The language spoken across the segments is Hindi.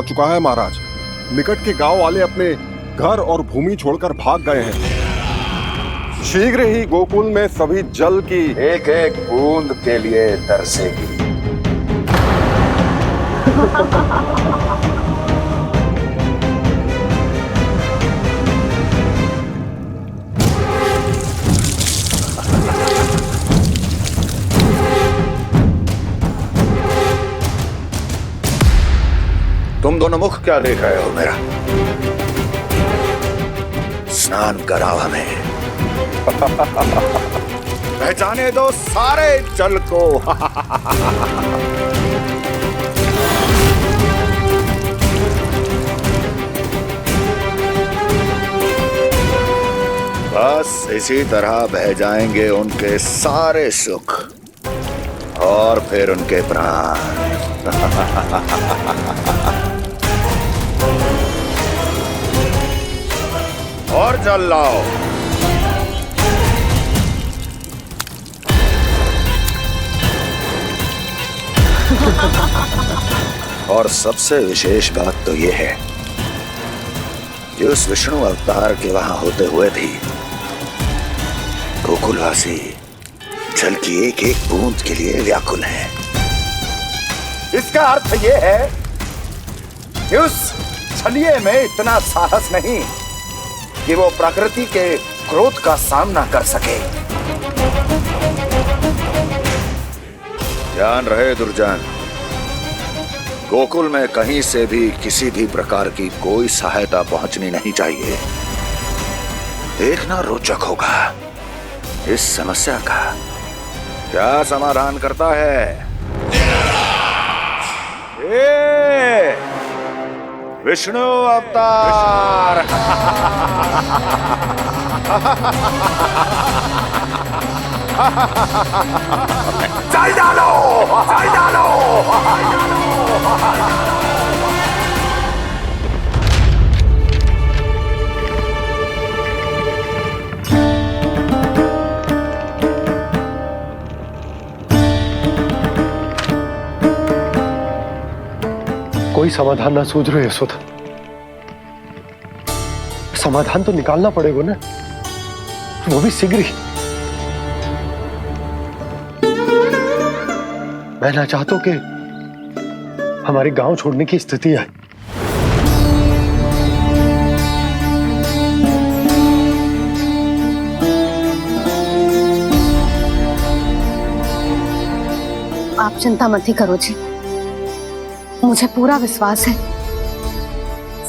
चुका है महाराज। निकट के गांव वाले अपने घर और भूमि छोड़कर भाग गए हैं। शीघ्र ही गोकुल में सभी जल की एक एक बूंद के लिए तरसेगी। तुम दोनों मुख क्या देख रहे हो मेरा? स्नान कराओ हमें। पहचाने दो सारे जल को। बस इसी तरह बह जाएंगे उनके सारे सुख और फिर उनके प्राण। और जल लाओ। और सबसे विशेष बात तो यह है कि उस विष्णु अवतार के वहां होते हुए भी गोकुलवासी जल की एक एक बूंद के लिए व्याकुल है। इसका अर्थ यह है कि उस छलिए में इतना साहस नहीं कि वो प्रकृति के क्रोध का सामना कर सके। ध्यान रहे दुर्जन, गोकुल में कहीं से भी किसी भी प्रकार की कोई सहायता पहुंचनी नहीं चाहिए। देखना रोचक होगा इस समस्या का क्या समाधान करता है। विष्णु अवतार। चल डालो, चल डालो। कोई समाधान ना सूझ रहे यशोदा। समाधान तो निकालना पड़ेगा ना, वो भी शीघ्र ही। मैं ना चाहता हूं कि हमारे गांव छोड़ने की स्थिति आए। आप चिंता मत ही करो जी, मुझे पूरा विश्वास है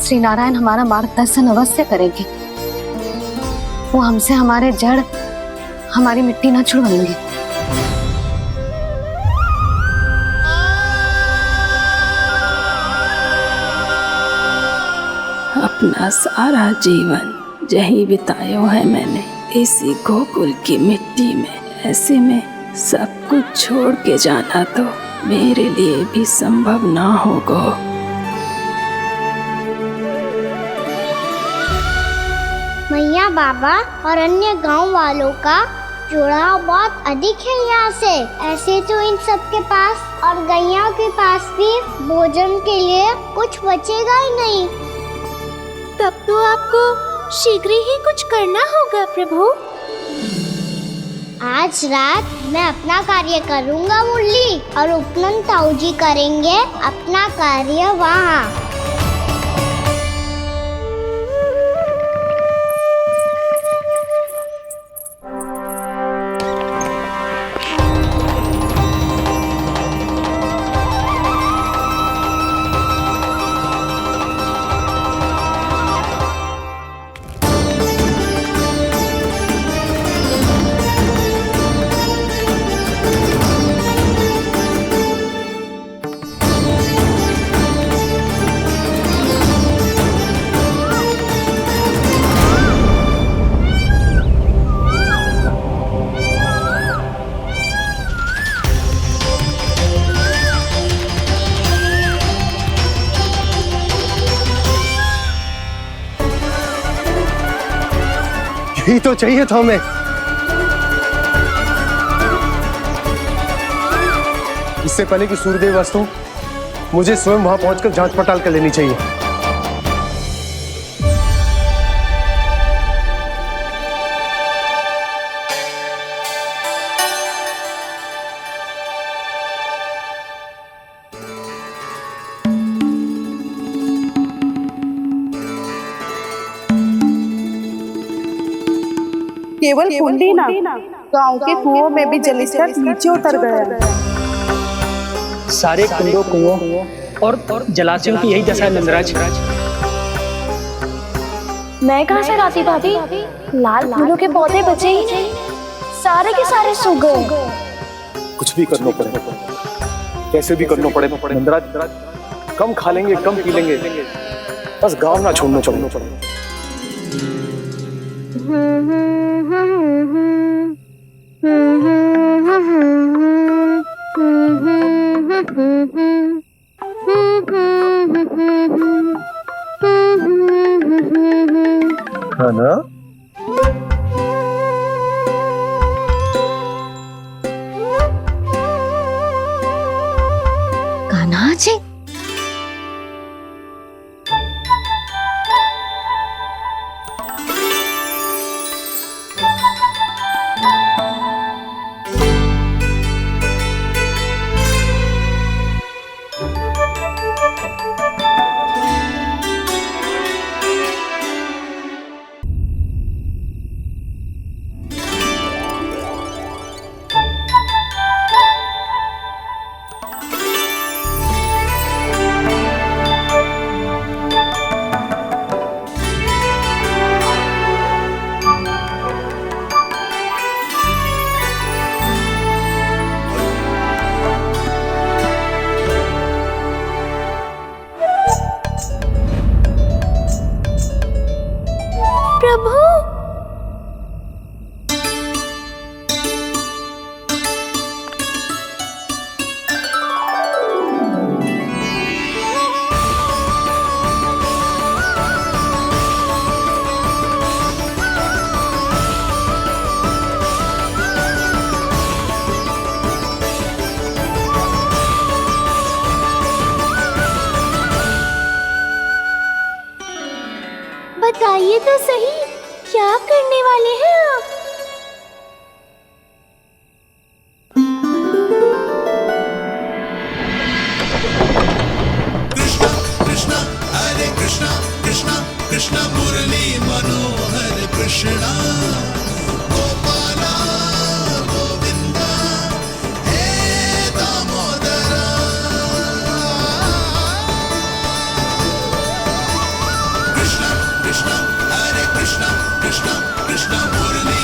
श्री नारायण हमारा मार्गदर्शन अवश्य करेंगे। वो हमसे हमारे जड़, हमारी मिट्टी न छुड़वाएंगे। अपना सारा जीवन यही बिताया है मैंने, इसी गोकुल की मिट्टी में। ऐसे में सब कुछ छोड़ के जाना तो मेरे लिए भी संभव ना होगा। मैया, बाबा और अन्य गांव वालों का जुड़ाव बहुत अधिक है यहाँ से। ऐसे तो इन सब के पास और गैया के पास भी भोजन के लिए कुछ बचेगा ही नहीं। तब तो आपको शीघ्र ही कुछ करना होगा प्रभु। आज रात मैं अपना कार्य करूँगा मुरली, और उपनंद ताऊ जी करेंगे अपना कार्य वहाँ। यही तो चाहिए था हमें। इससे पहले कि सूर्यदेव अस्त हो, मुझे स्वयं वहां पहुंचकर जांच पड़ताल कर लेनी चाहिए। केवल कुंडी ना, गांव के कुओं में भी जलस्तर नीचे उतर गया है। सारे कुंडों कुओं और जलाशयों की यही दशा है नंदराज। मैं कहाँ से लाती भाभी? लाल फूलों के पौधे बचे ही नहीं, सारे के सारे सूख गए। कुछ भी करना पड़ेगा, कैसे भी करना पड़ेगा नंदराज। कम खा लेंगे, कम पी लेंगे, बस गांव ना छोड़ना चाहिए। है ना? कान्हा जी, प्रभु, बताइए तो सही, क्या करने वाले हैं आप? कृष्णा कृष्णा हरे कृष्णा कृष्णा कृष्णा मुरली मनोहर कृष्णा गोपाला गोविंदा हे दामोदरा। कृष्णा कृष्णा हरे कृष्णा कृष्णा कृष्णा मुरली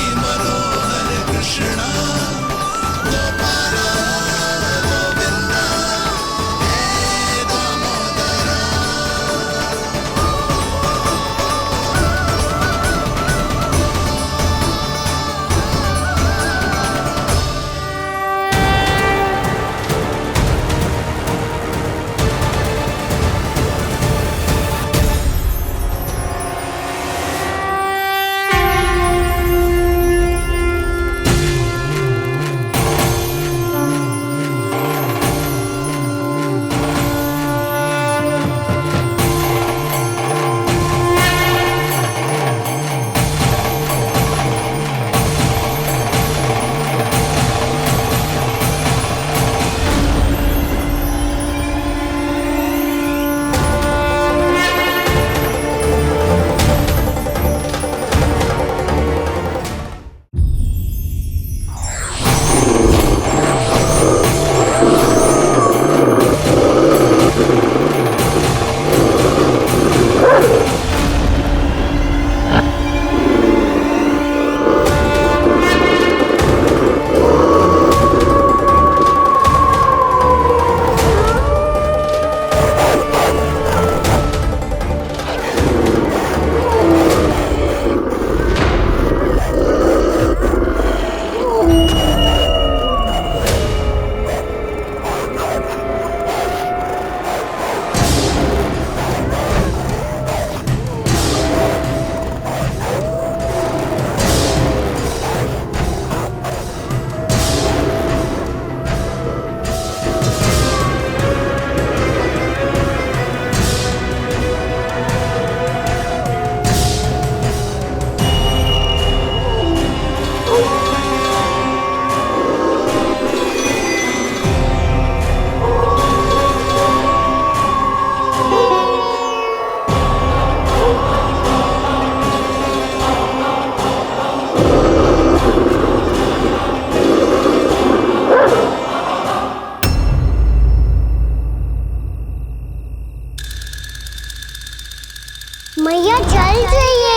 मैया चल जाइए।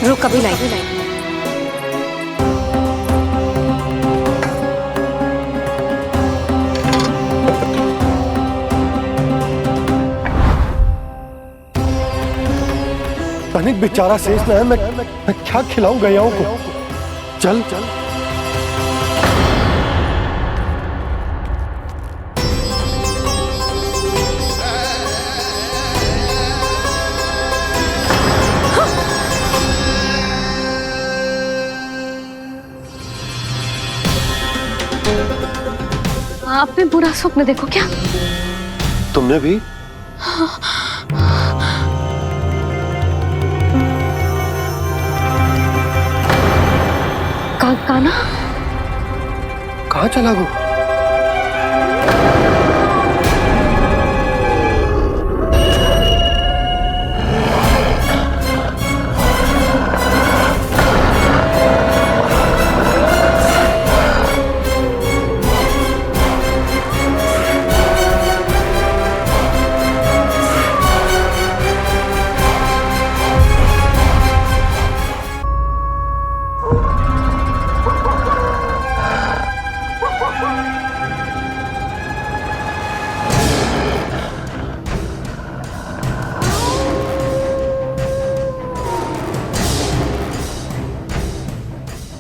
रुक अभी लाई। तनिक बेचारा शेष न है, मैं क्या खिलाऊं गयाओं को। चल चल आपने बुरा स्वप्न देखो क्या? तुमने भी? काना कहाँ चला गो?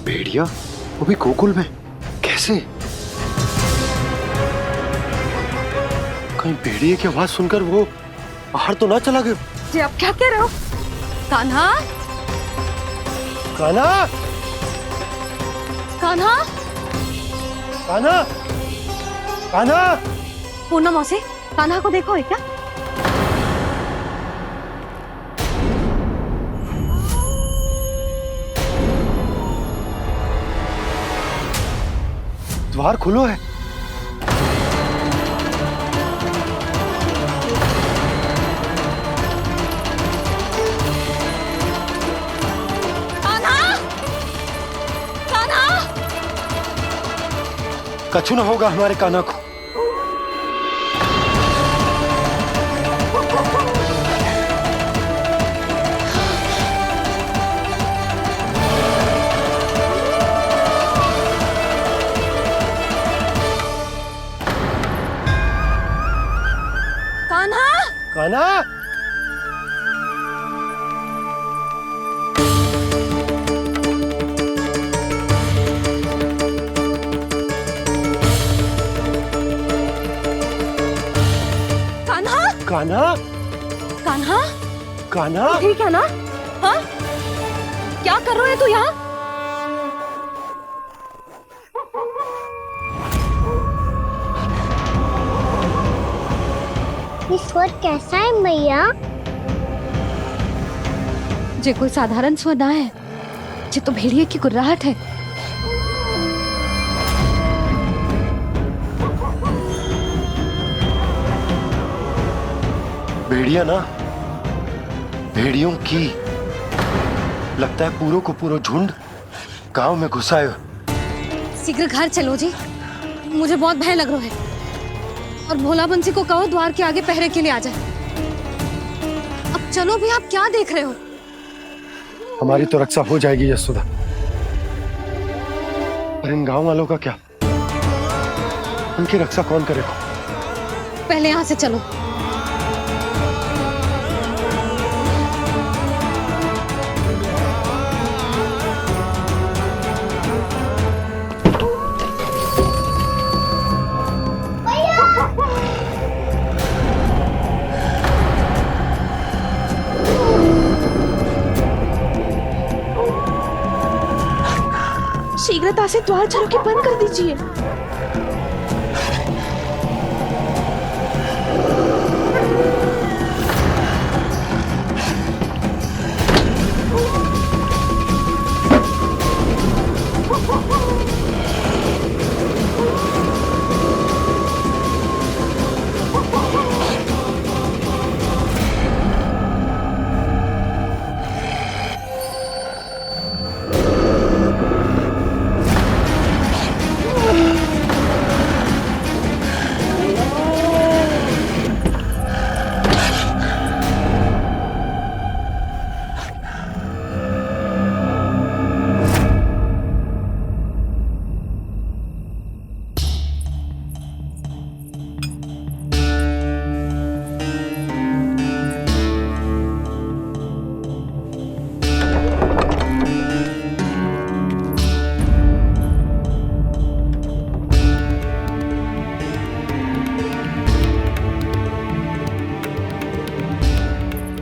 भेड़िया वो भी गोकुल में कैसे? कहीं भेड़िए की आवाज सुनकर वो बाहर तो ना चला गया? जी आप क्या कह रहे हो? कान्हा कान्हा कान्हा कान्हा कान्हा। पूनम मौसी, कान्हा को देखो है क्या? द्वार खुलो है। कान्हा कान्हा। कछु ना होगा हमारे कान्हा को। कान्हा कान्हा कान्हा कान्हा कान्हा। ठीक है ना? हाँ क्या कर रहे हो तू यहाँ? स्वर कैसा है मैया? जे कोई साधारण स्वर ना है, जे तो भेड़िए की गुर्राहट है। भेड़िया ना, भेड़ियों की लगता है पूरो को पूरो झुंड गांव में घुसा है। शीघ्र घर चलो जी, मुझे बहुत भय लग रहा है। और भोला बंसी को कहो द्वार के आगे पहरे के लिए आ जाए। अब चलो भी, आप क्या देख रहे हो? हमारी तो रक्षा हो जाएगी यशोदा, पर इन गांव वालों का क्या? उनकी रक्षा कौन करेगा? पहले यहाँ से चलो। शीघ्रता से द्वार झरोखे बंद कर दीजिए।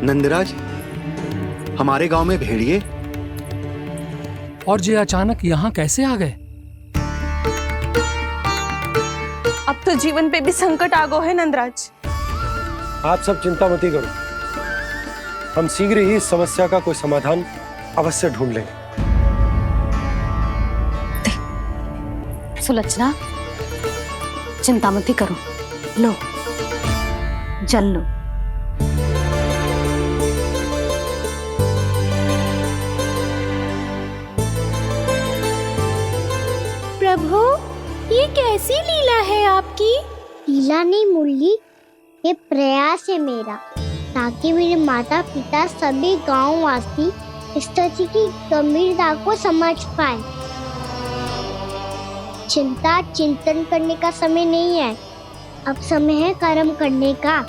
नंदराज, हमारे गांव में भेड़िए? और ये अचानक यहाँ कैसे आ गए? अब तो जीवन पे भी संकट आ गो है नंदराज। आप सब चिंता मत करो, हम शीघ्र ही इस समस्या का कोई समाधान अवश्य ढूंढ लेंगे। सुलक्षणा, चिंता मत करो, लो जल लो। प्रभु, ये कैसी लीला है आपकी? लीला नहीं मुरली, ये प्रयास है मेरा, ताकि मेरे माता पिता सभी गांव वासी स्थिति की गंभीरता को समझ पाए। चिंता चिंतन करने का समय नहीं है, अब समय है कर्म करने का,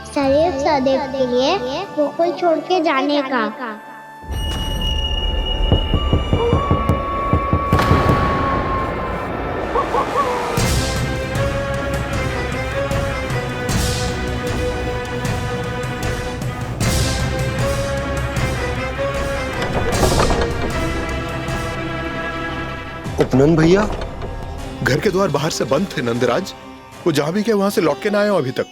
सदैव सदैव के लिए गोकुल छोड़ के जाने का। उपनंद भैया, घर के द्वार बाहर से बंद थे नंदराज, वो जहां भी गए वहां से लौट के ना आए हो अभी तक।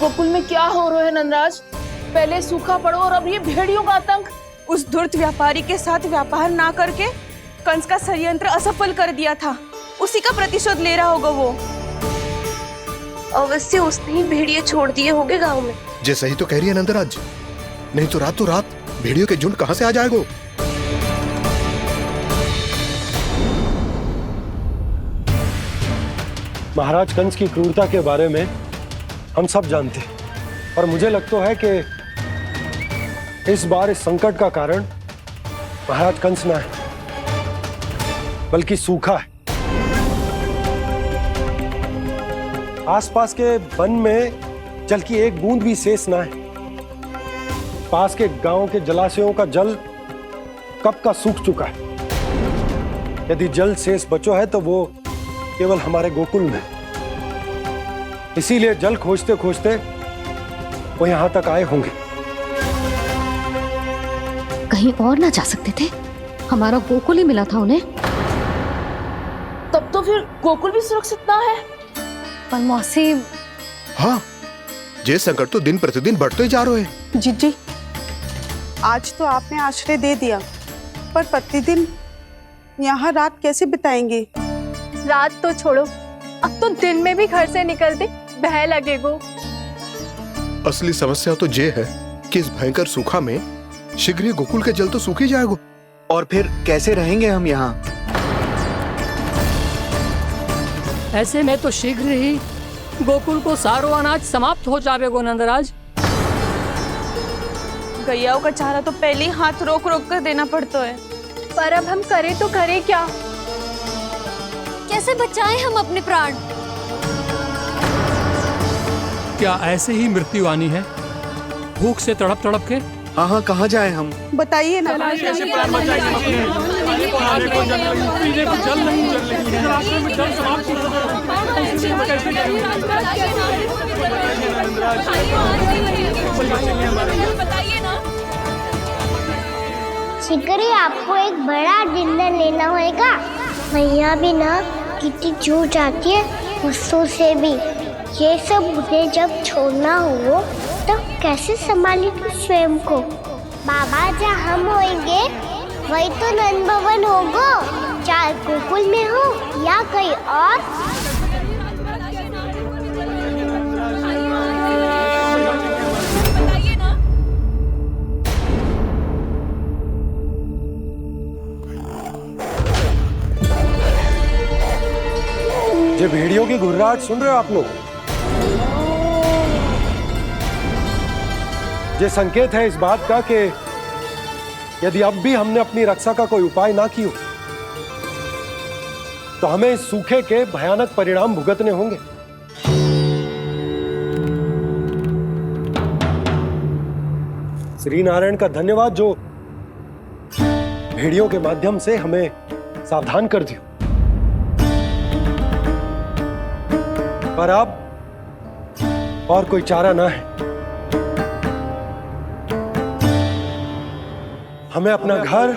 गोकुल में क्या हो रहा है नंदराज? पहले सूखा पड़ो और अब ये भेड़ियों का आतंक। उस धूर्त व्यापारी के साथ व्यापार ना करके कंस का षड्यंत्र असफल कर दिया था, उसी का प्रतिशोध ले रहा होगा वो। अवश्य उसने ही भेड़िए छोड़ दिए होंगे गांव में। जैसा ही तो कह रही है नंदराज, नहीं तो रात भेड़ियों के झुंड कहां से आ जाएगा? महाराज कंस की क्रूरता के बारे में हम सब जानते हैं, और मुझे लगता है कि इस बार इस संकट का कारण महाराज कंस ना है, बल्कि सूखा है। आसपास के वन में जल की एक बूंद भी शेष ना है। पास के गांव के जलाशयों का जल कब का सूख चुका है। यदि जल शेष बचो है तो वो केवल हमारे गोकुल में। इसीलिए जल खोजते खोजते वो यहां तक आए होंगे। कहीं और ना जा सकते थे? हमारा गोकुल ही मिला था उन्हें। तब तो फिर गोकुल भी सुरक्षित ना है। पर मौसी, हाँ, ये संकट तो दिन प्रतिदिन बढ़ते ही जा रहे हैं। जीजी, आज तो आपने आश्रय दे दिया, पर प्रतिदिन यहाँ रात कैसे बिताएंगे? रात तो छोड़ो, अब तो दिन में भी घर से निकलते भय लगेगो। असली समस्या तो ये है कि इस भयंकर सूखा में शीघ्र ही गोकुल के जल तो सूख ही जाएगा। और फिर कैसे रहेंगे हम यहाँ? ऐसे में तो शीघ्र ही गोकुल को सारो अनाज समाप्त हो जाएगा नंदराज। गैयाओं का चारा तो पहले ही हाथ रोक रोक कर देना पड़ता है। पर अब हम करें तो करें क्या? कैसे बचाएं हम अपने प्राण? क्या ऐसे ही मृत्यु आनी है, भूख से तड़प तड़प के? हाँ, कहाँ जाएं हम? बताइए ना। शीघ्र ही आपको एक बड़ा डिनर लेना होगा। मैया भी ना कितनी जूझ जाती है गुस्सों से भी। ये सब उन्हें जब छोड़ना हो तो कैसे संभाले तू स्वयं को? बाबा जहाँ हम होंगे वही तो नंद भवन होगा, चाहे गोकुल में हो या कहीं और। ये भेड़ियों की घुर्राहट सुन रहे हो आप लोग? ये संकेत है इस बात का कि यदि अब भी हमने अपनी रक्षा का कोई उपाय ना किया तो हमें इस सूखे के भयानक परिणाम भुगतने होंगे। श्री नारायण का धन्यवाद जो भेड़ियों के माध्यम से हमें सावधान कर दिया। पर अब और कोई चारा ना है। हमें अपना घर,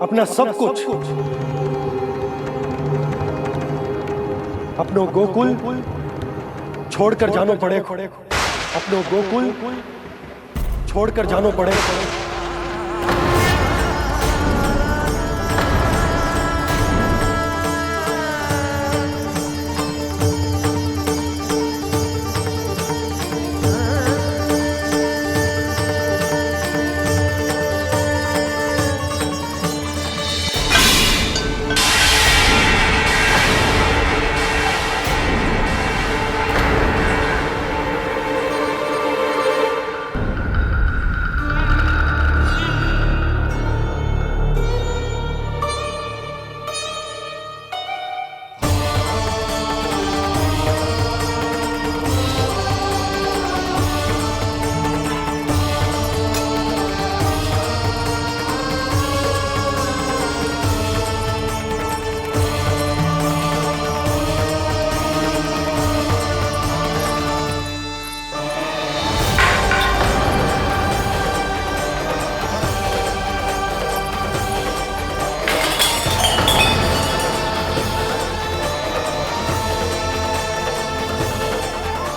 अपना सब कुछ, अपनो गोकुल छोड़कर जानो पड़े। अपनो गोकुल छोड़कर जानो पड़े।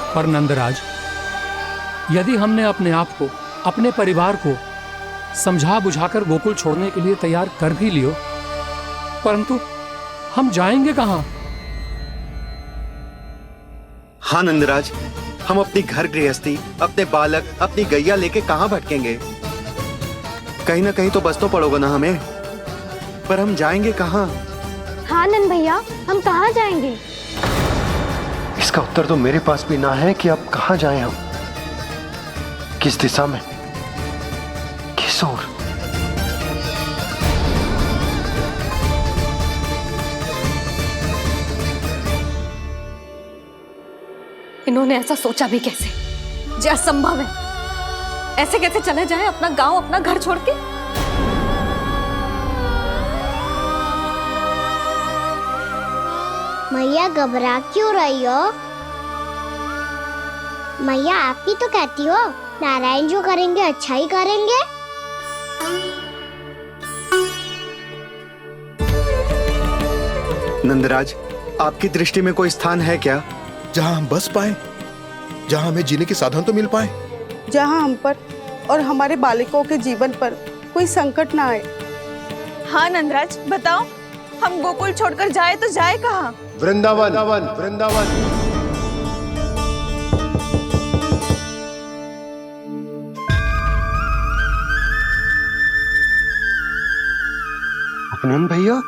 पर नंदराज, यदि हमने अपने आप को, अपने परिवार को समझा बुझाकर गोकुल छोड़ने के लिए तैयार कर भी लियो, परंतु हम जाएंगे कहां? हाँ नंदराज, हम अपनी घर गृहस्थी, अपने बालक, अपनी गैया लेके कहां भटकेंगे? कहीं ना कहीं तो बस तो पड़ोगा ना हमें, पर हम जाएंगे कहां? हाँ नंद भैया, हम कहाँ जाएंगे? इसका उत्तर तो मेरे पास भी ना है कि अब कहां जाएं हम, किस दिशा में, किस ओर। इन्होंने ऐसा सोचा भी कैसे? जो असंभव है। ऐसे कैसे चले जाएं अपना गांव, अपना घर छोड़ के? मैया घबरा क्यों रही हो? मैया आप ही तो कहती हो नारायण जो करेंगे अच्छा ही करेंगे। नंदराज, आपकी दृष्टि में कोई स्थान है क्या जहां हम बस पाए, जहां हमें जीने के साधन तो मिल पाए, जहां हम पर और हमारे बालकों के जीवन पर कोई संकट ना आए? हाँ नंदराज, बताओ, हम गोकुल छोड़कर जाए तो जाए कहाँ? वृंदावन, वृंदावन। उपनंद भैया,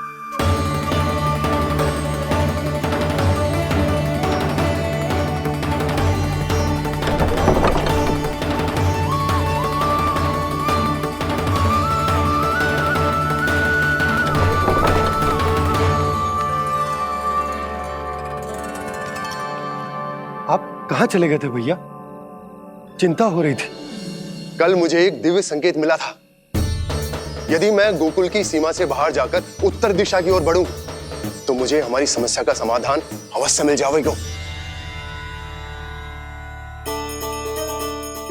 आप कहां चले गए थे भैया? चिंता हो रही थी। कल मुझे एक दिव्य संकेत मिला था। यदि मैं गोकुल की सीमा से बाहर जाकर उत्तर दिशा की ओर बढ़ूं, तो मुझे हमारी समस्या का समाधान अवश्य मिल जाएगा।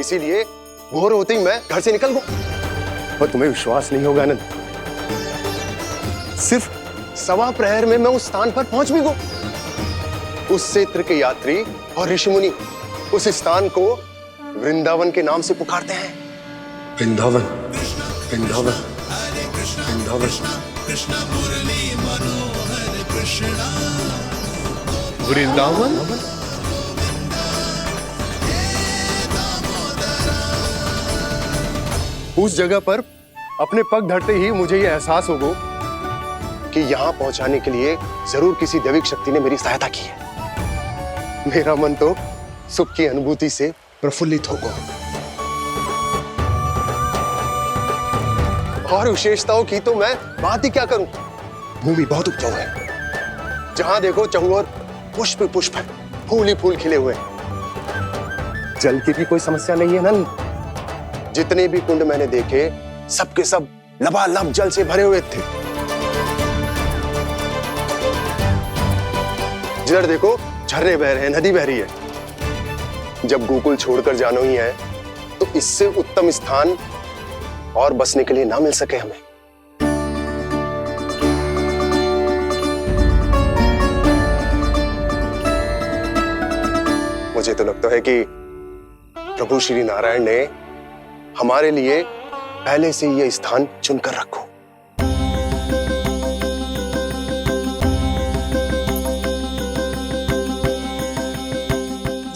इसीलिए भोर होते ही मैं घर से निकल गया। और तुम्हें विश्वास नहीं होगा आनंद, सिर्फ 1.25 प्रहर में मैं उस स्थान पर पहुंच भी गया। उस क्षेत्र के यात्री और ऋषि मुनि उस स्थान को वृंदावन के नाम से पुकारते हैं। वृंदावन, वृंदावन, वृंदावन। कृष्ण मुरली मनोहर कृष्णा, वृंदावन। उस जगह पर अपने पग धरते ही मुझे यह एहसास होगा कि यहां पहुंचाने के लिए जरूर किसी दैविक शक्ति ने मेरी सहायता की है। मेरा मन तो सुख की अनुभूति से प्रफुल्लित होगा। और विशेषताओं की तो मैं बात ही क्या करूं। भूमि बहुत उपजाऊ है, जहां देखो चहुओर पुष्प पुष्प है, फूल ही फूल खिले हुए हैं। जल की भी कोई समस्या नहीं है नंद। जितने भी कुंड मैंने देखे, सबके सब लबालब जल से भरे हुए थे। जिधर देखो झरने बह रहे हैं, नदी बह रही है। जब गोकुल छोड़कर जाना ही है तो इससे उत्तम स्थान और बसने के लिए ना मिल सके हमें। मुझे तो लगता है कि प्रभु श्री नारायण ने हमारे लिए पहले से यह स्थान चुनकर रखो।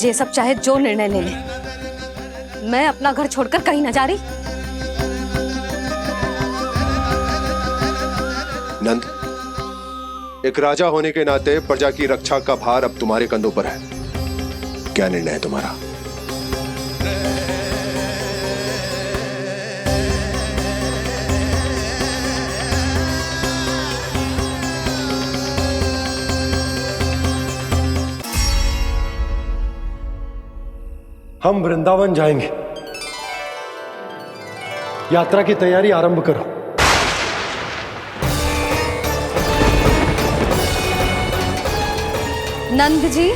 ये सब चाहे जो निर्णय ले ले, मैं अपना घर छोड़कर कहीं न जा रही। नंद, एक राजा होने के नाते प्रजा की रक्षा का भार अब तुम्हारे कंधों पर है। क्या निर्णय है तुम्हारा? हम वृंदावन जाएंगे। यात्रा की तैयारी आरंभ करो। नंद जी,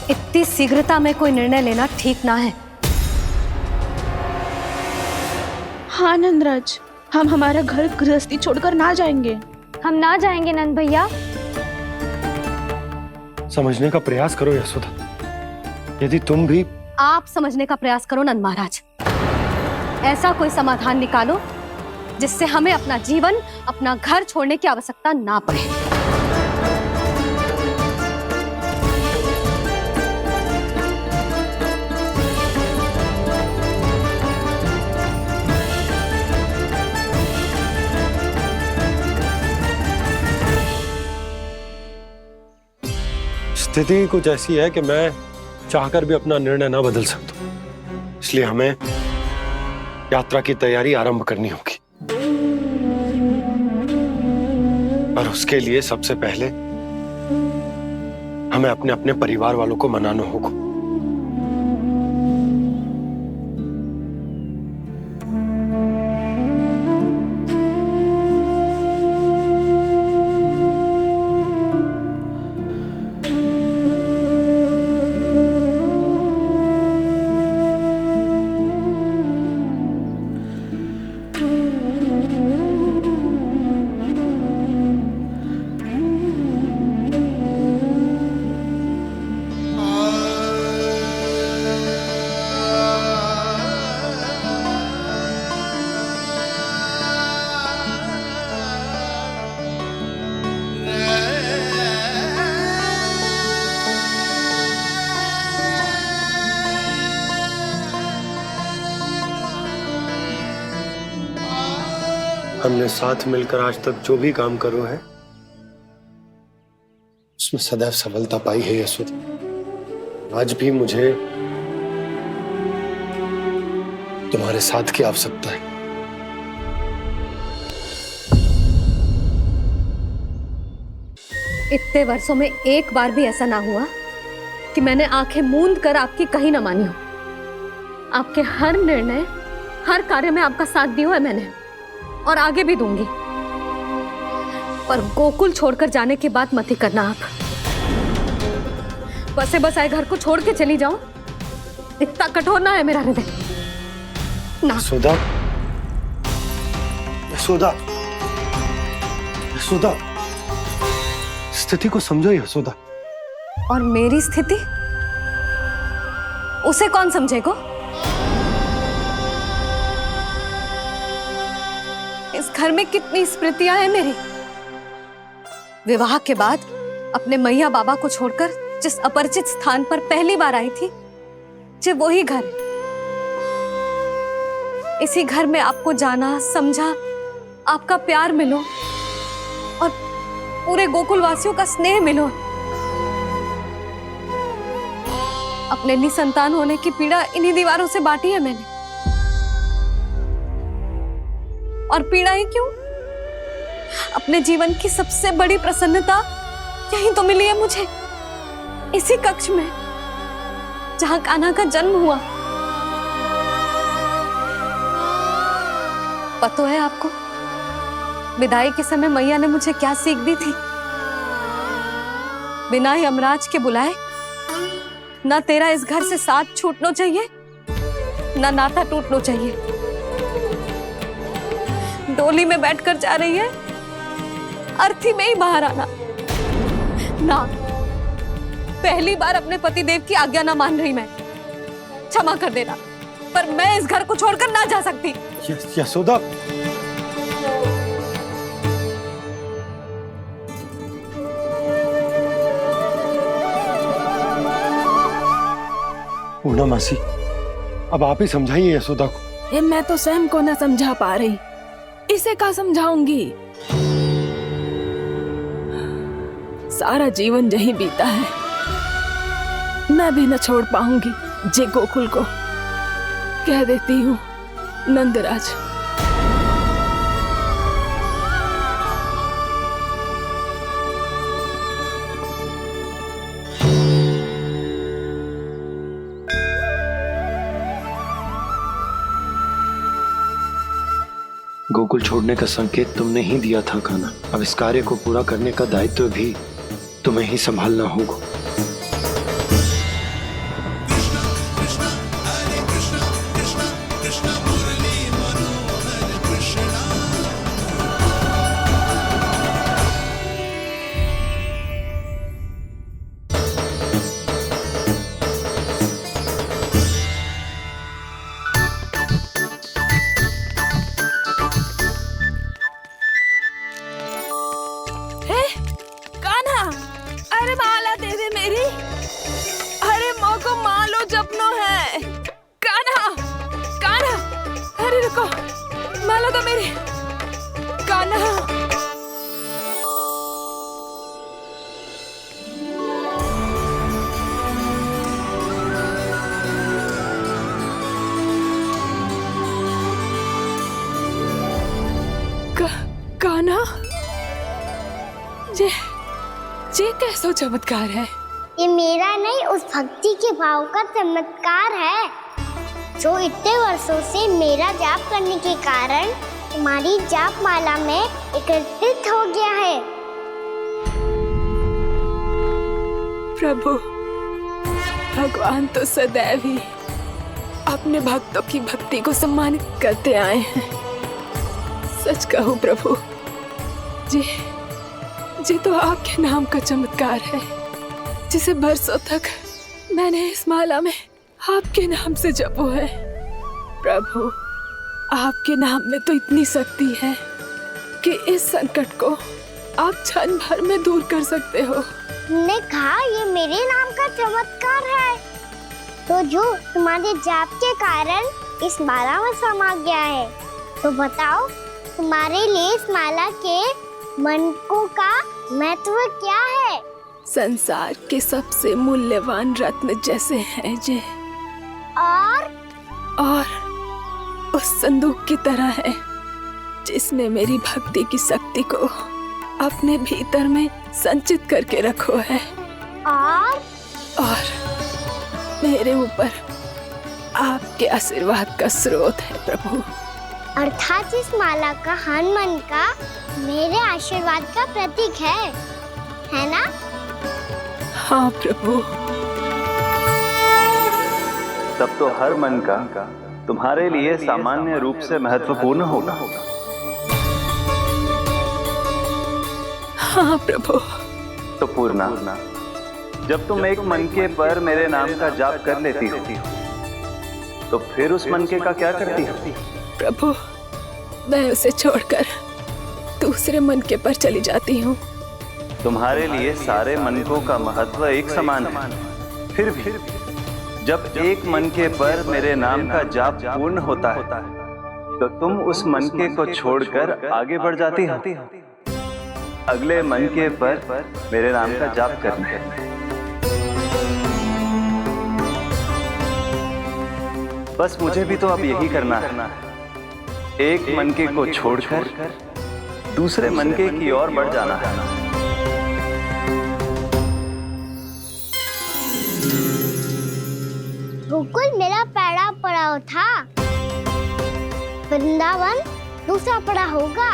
इतनी शीघ्रता में कोई निर्णय लेना ठीक ना है। हाँ नंदराज, हम हमारा घर गृहस्थी छोड़कर ना जाएंगे। हम ना जाएंगे नंद भैया। समझने का प्रयास करो यशोदा। यदि तुम भी आप समझने का प्रयास करो नंद महाराज। ऐसा कोई समाधान निकालो जिससे हमें अपना जीवन, अपना घर छोड़ने की आवश्यकता ना पड़े। स्थिति कुछ ऐसी है कि मैं चाहकर भी अपना निर्णय ना बदल सकता, इसलिए हमें यात्रा की तैयारी आरंभ करनी होगी। और उसके लिए सबसे पहले हमें अपने अपने परिवार वालों को मनाना होगा। हमने साथ मिलकर आज तक जो भी काम करो है उसमें सदैव सफलता पाई है यशोदा। आज भी मुझे तुम्हारे साथ की आवश्यकता है। इतने वर्षों में एक बार भी ऐसा ना हुआ कि मैंने आंखें मूंद कर आपकी कहीं ना मानी हो। आपके हर निर्णय, हर कार्य में आपका साथ दिया है मैंने, और आगे भी दूंगी। पर गोकुल छोड़कर जाने की बात मत ही करना आप। बसे बसाए घर को छोड़ के चली जाओ, इतना कठोर ना है मेरा हृदय ना। यशोदा, यशोदा, यशोदा, स्थिति को समझो यशोदा। और मेरी स्थिति उसे कौन समझेगा? इस घर में कितनी स्मृतियां हैं मेरी। विवाह के बाद अपने मैया बाबा को छोड़कर जिस अपरिचित स्थान पर पहली बार आई थी, जो वही घर। इसी घर में आपको जाना, समझा, आपका प्यार मिलो और पूरे गोकुल वासियों का स्नेह मिलो। अपने निसंतान होने की पीड़ा इन्हीं दीवारों से बांटी है मैंने। और पीड़ा ही क्यों? अपने जीवन की सबसे बड़ी प्रसन्नता यहीं तो मिली है मुझे, इसी कक्ष में जहां कान्हा का जन्म हुआ। पता है आपको विदाई के समय मैया ने मुझे क्या सीख दी थी? बिना यमराज के बुलाए ना तेरा इस घर से साथ छूटना चाहिए, ना नाता टूटना चाहिए। डोली में बैठकर जा रही है, अर्थी में ही बाहर आना ना। पहली बार अपने पति देव की आज्ञा ना मान रही मैं, क्षमा कर देना, पर मैं इस घर को छोड़कर ना जा सकती। यशोदा, पूना मासी, अब आप ही समझाइए यशोदा को। ये मैं तो स्वयं को न समझा पा रही, इसे क्या समझाऊंगी? सारा जीवन यही बीता है, मैं भी न छोड़ पाऊंगी। जे गोकुल को कह देती हूँ नंदराज। गोकुल छोड़ने का संकेत तुमने ही दिया था कान्हा। अब इस कार्य को पूरा करने का दायित्व भी तुम्हें ही संभालना होगा। ये कैसा चमत्कार है? ये मेरा नहीं, उस भक्ति के भाव का चमत्कार है जो इतने वर्षों से मेरा जाप करने के कारण तुम्हारी जाप माला में एकत्रित हो गया है। प्रभु, भगवान तो सदैव ही अपने भक्तों की भक्ति को सम्मानित करते आए हैं। सच कहूं प्रभु, जी तो आपके नाम का चमत्कार है, जिसे बरसों तक मैंने इस माला में आपके नाम से जपो है। प्रभु, आपके नाम में तो इतनी शक्ति है कि इस संकट को आप क्षण भर में दूर कर सकते हो। तुमने कहा ये मेरे नाम का चमत्कार है, तो जो तुम्हारे जाप के कारण इस माला में समा गया है, तो बताओ तुम्हारे लिए इस माला के मनकों का महत्व क्या है? संसार के सबसे मूल्यवान रत्न जैसे हैं जे, और उस संदूक की तरह है जिसने मेरी भक्ति की शक्ति को अपने भीतर में संचित करके रखो है, और मेरे ऊपर आपके आशीर्वाद का स्रोत है प्रभु। अर्थात इस माला का हनुमान का मेरे आशीर्वाद का प्रतीक है ना? हाँ प्रभु। तब तो हर मन का तुम्हारे लिए सामान्य रूप से महत्वपूर्ण होगा। हाँ प्रभु। तो पूर्णा, जब तुम एक मनके पर मेरे नाम का जाप कर लेती हो, तो फिर उस मनके का क्या करती हो? प्रभु, मैं उसे छोड़कर दूसरे मनके पर चली जाती हूँ। तुम्हारे लिए सारे मनकों का महत्व एक समान है, फिर भी जब एक मनके पर मेरे नाम का जाप पूर्ण होता है, तो तुम उस मनके को छोड़कर आगे बढ़ जाती हो अगले मनके पर मेरे नाम का जाप करने। बस मुझे भी तो अब यही करना है, एक मनके को छोड़कर दूसरे मनके की ओर बढ़ जाना है। गोकुल मेरा पैड़ा पड़ा था, वृंदावन दूसरा पड़ा होगा।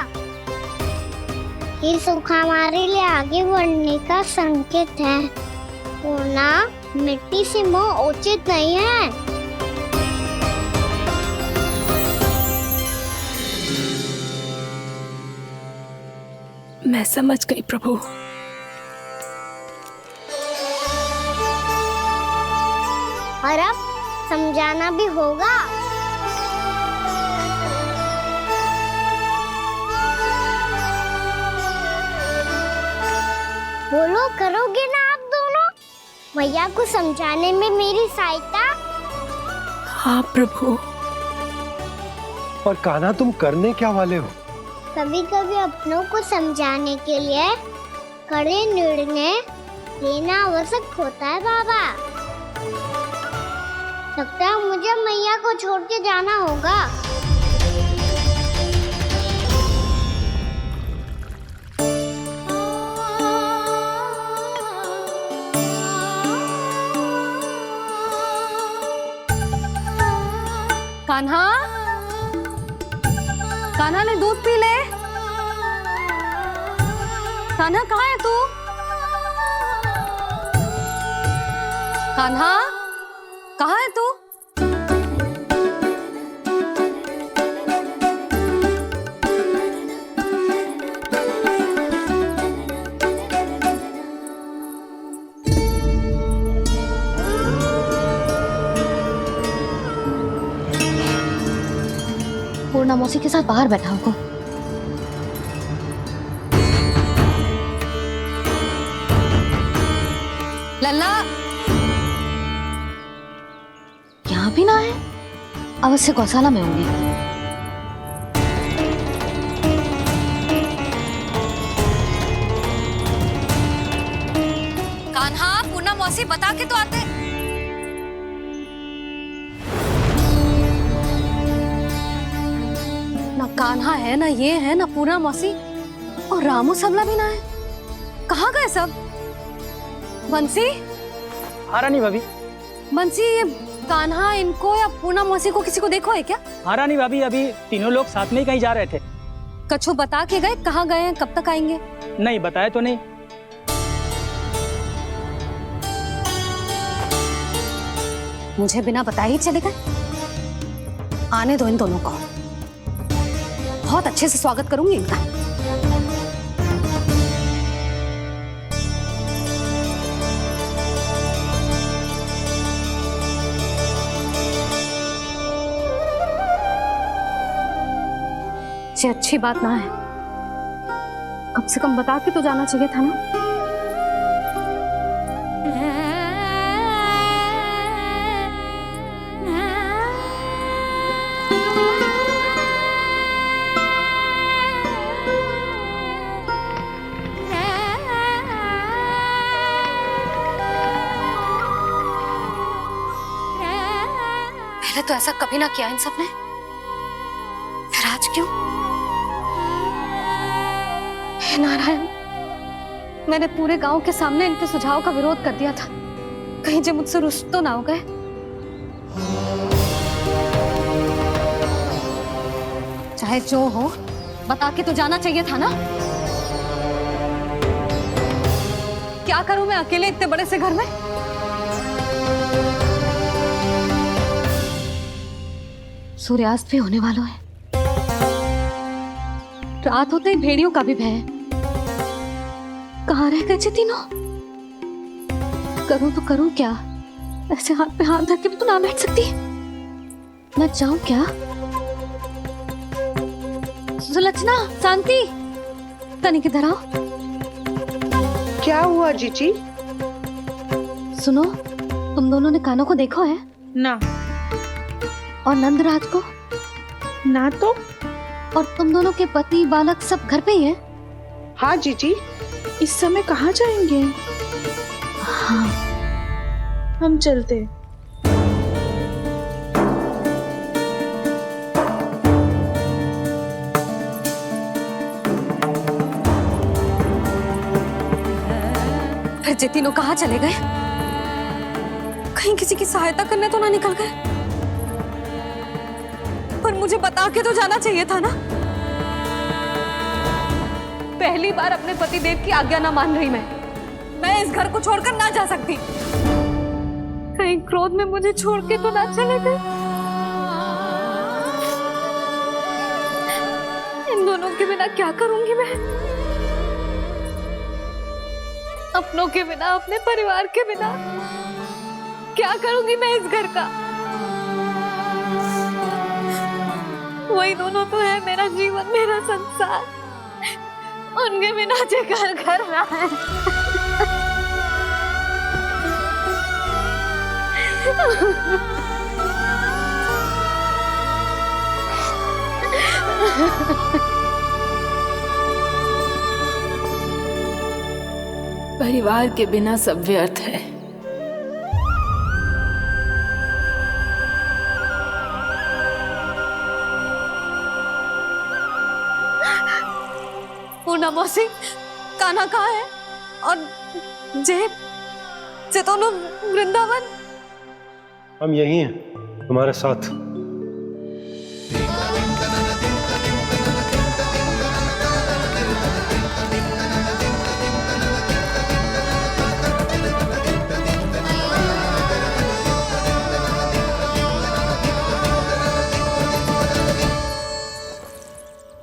ये सुख हमारे लिए आगे बढ़ने का संकेत है। वरना मिट्टी से मोह उचित नहीं है। मैं समझ गई प्रभु। और अब समझाना भी होगा। बोलो, करोगे ना आप दोनों? भैया को समझाने में मेरी सहायता। हाँ प्रभु। और कान्हा, तुम करने क्या वाले हो? कभी कभी अपनों को समझाने के लिए कड़े निर्णय लेना आवश्यक होता है बाबा। लगता है मुझे मैया को छोड़ के जाना होगा। कान्हा, कान्हा ने दूध पी ले। कान्हा कहाँ है तू? कान्हा कहाँ है तू? पूर्णा मौसी के साथ बाहर बैठा होगा। लल्ला यहाँ भी ना है, अवश्य गौशाला में होंगे। कान्हा, पूर्णा मौसी बता के तो आते। ना कान्हा है, ना ये है, ना पूर्णा मौसी, और रामू सबला भी ना है। कहाँ गए सब? बंसी? हाँ रानी भाभी। बंसी, ये कान्हा इनको या पूर्णा मौसी को किसी को देखो है क्या? हाँ रानी भाभी, अभी तीनों लोग साथ में ही कहीं जा रहे थे। कछु बता के गए कहाँ गए हैं, कब तक आएंगे? नहीं बताया तो नहीं। मुझे बिना बताए ही चले गए? आने दो इन दोनों को, बहुत अच्छे से स्वागत करूंगी इनका। ये अच्छी बात ना है, कम से कम बता के तो जाना चाहिए था ना। पहले तो ऐसा कभी ना किया इन सब ने, फिर आज क्यों? हे नारायण, मैंने पूरे गांव के सामने इनके सुझाव का विरोध कर दिया था, कहीं जो मुझसे रुष्ट तो ना हो गए। चाहे जो हो, बता के तो जाना चाहिए था ना। क्या करूं मैं अकेले इतने बड़े से घर में? सूर्यास्त भी होने वाला है, रात होते ही भेड़ियों का भी भय है। कहाँ रह गए तीनों? करूं तो करूं क्या? ऐसे हाथ पे हाथ धर के भी तो ना बैठ सकती। मैं जाऊं क्या? सुलक्षणा, शांति, तनिक इधर आओ। क्या हुआ जीजी? सुनो, तुम दोनों ने कान्हा को देखा है? ना। और नंदराज को? ना तो। और तुम दोनों के पति बालक सब घर पे ही है? हाँ जीजी। इस समय कहाँ जाएंगे? हाँ। हम चलते। फिर जे तीनों कहाँ चले गए? कहीं किसी की सहायता करने तो ना निकल गए? पर मुझे बता के तो जाना चाहिए था ना। पहली बार अपने पति देव की आज्ञा ना मान रही मैं इस घर को छोड़कर ना जा सकती। कहीं क्रोध में मुझे छोड़ के तो ना चले गए। इन दोनों के बिना क्या करूंगी मैं? अपनों के बिना, अपने परिवार के बिना क्या करूंगी मैं इस घर का? वही दोनों तो है मेरा जीवन, मेरा संसार। उनके बिना जे घर घर रहा है। परिवार के बिना सब व्यर्थ है। पूर्णा मौसी, कान्हा कहाँ है? और जे दोनों वृंदावन? हम यही हैं, तुम्हारे साथ।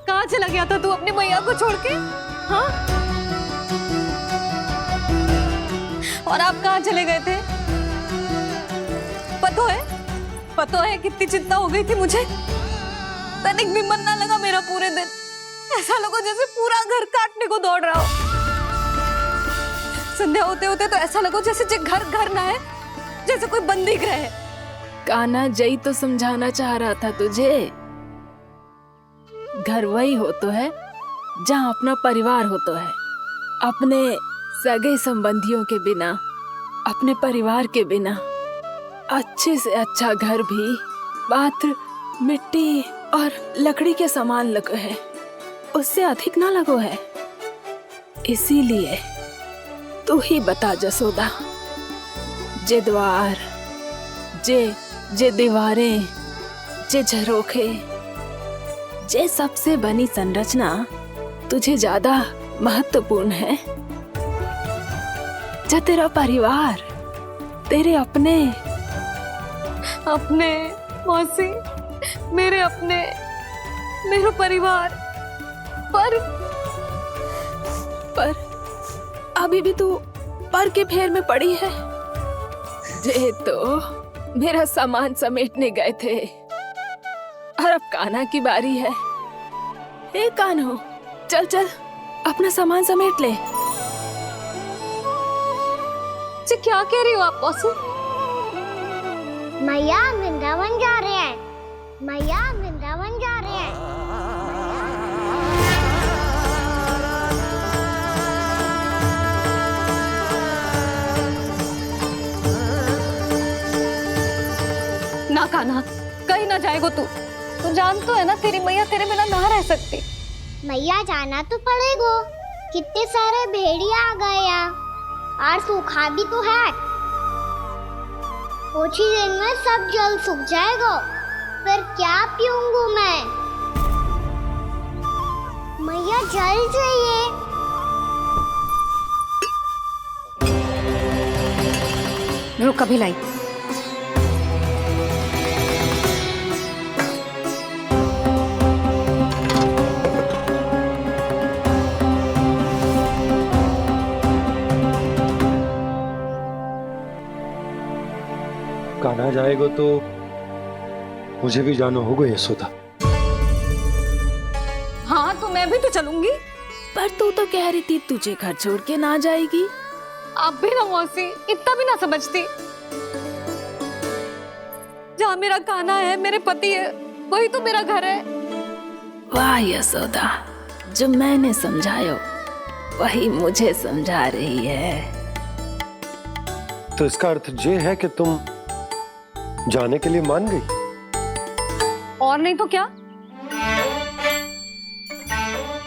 कहाँ चला गया था तू अपनी मैया को छोड़ के? हाँ? और आप कहाँ चले गए थे? पता है कितनी चिंता हो गई थी मुझे। तनिक भी मन ना लगा मेरा पूरे दिन। ऐसा लगा जैसे पूरा घर काटने को दौड़ रहा हो। संध्या होते होते तो ऐसा लगा जैसे घर घर ना है, जैसे कोई बंदी गृह है। कान्हा जई तो समझाना चाह रहा था तुझे। घर वही हो तो है जहाँ अपना परिवार हो तो है। अपने सगे संबंधियों के बिना, अपने परिवार के बिना अच्छे से अच्छा घर भी पात्र मिट्टी और लकड़ी के समान लगो है, उससे अधिक ना लगो है। इसीलिए तू ही बता जसोदा, जे द्वार, जे दीवारें, जे झरोखे, जे सबसे बनी संरचना तुझे ज्यादा महत्वपूर्ण है? जो तेरा परिवार, तेरे अपने मौसी, मेरा परिवार। पर अभी भी तू पर के फेर में पड़ी है। जे तो मेरा सामान समेटने गए थे और अब कान्हा की बारी है। हे कान्हो, चल चल अपना सामान समेट ले। जी क्या कह रही हो आप मौसी? मैया वृंदावन जा रहे हैं। मैया वृंदावन जा रहे हैं। ना कान्हा, कहीं ना जाएगो तू जान तो है ना तेरी मैया तेरे बिना ना रह सकती। मैया जाना तो पड़ेगा। कितने सारे भेड़िया आ गए यहाँ, और सूखा भी तो है। कुछ ही दिन में सब जल सूख जाएगा, फिर क्या पीऊंगी मैं? मैया जल चाहिए। रुक अभी लाई। कान्हा जाएगा तो मुझे भी जाना होगा यशोदा। हाँ तो मैं भी तो चलूंगी। पर तू तो कह रही थी तुझे घर छोड़ के ना जाएगी। आप भी ना मौसी, इतना भी ना समझती। जहाँ मेरा कान्हा है, मेरे पति है, वही तो मेरा घर है। वाह यशोदा, जो मैंने समझाया वही मुझे समझा रही है। तो इसका अर्थ ये है कि तुम जाने के लिए मान गई? और नहीं तो क्या।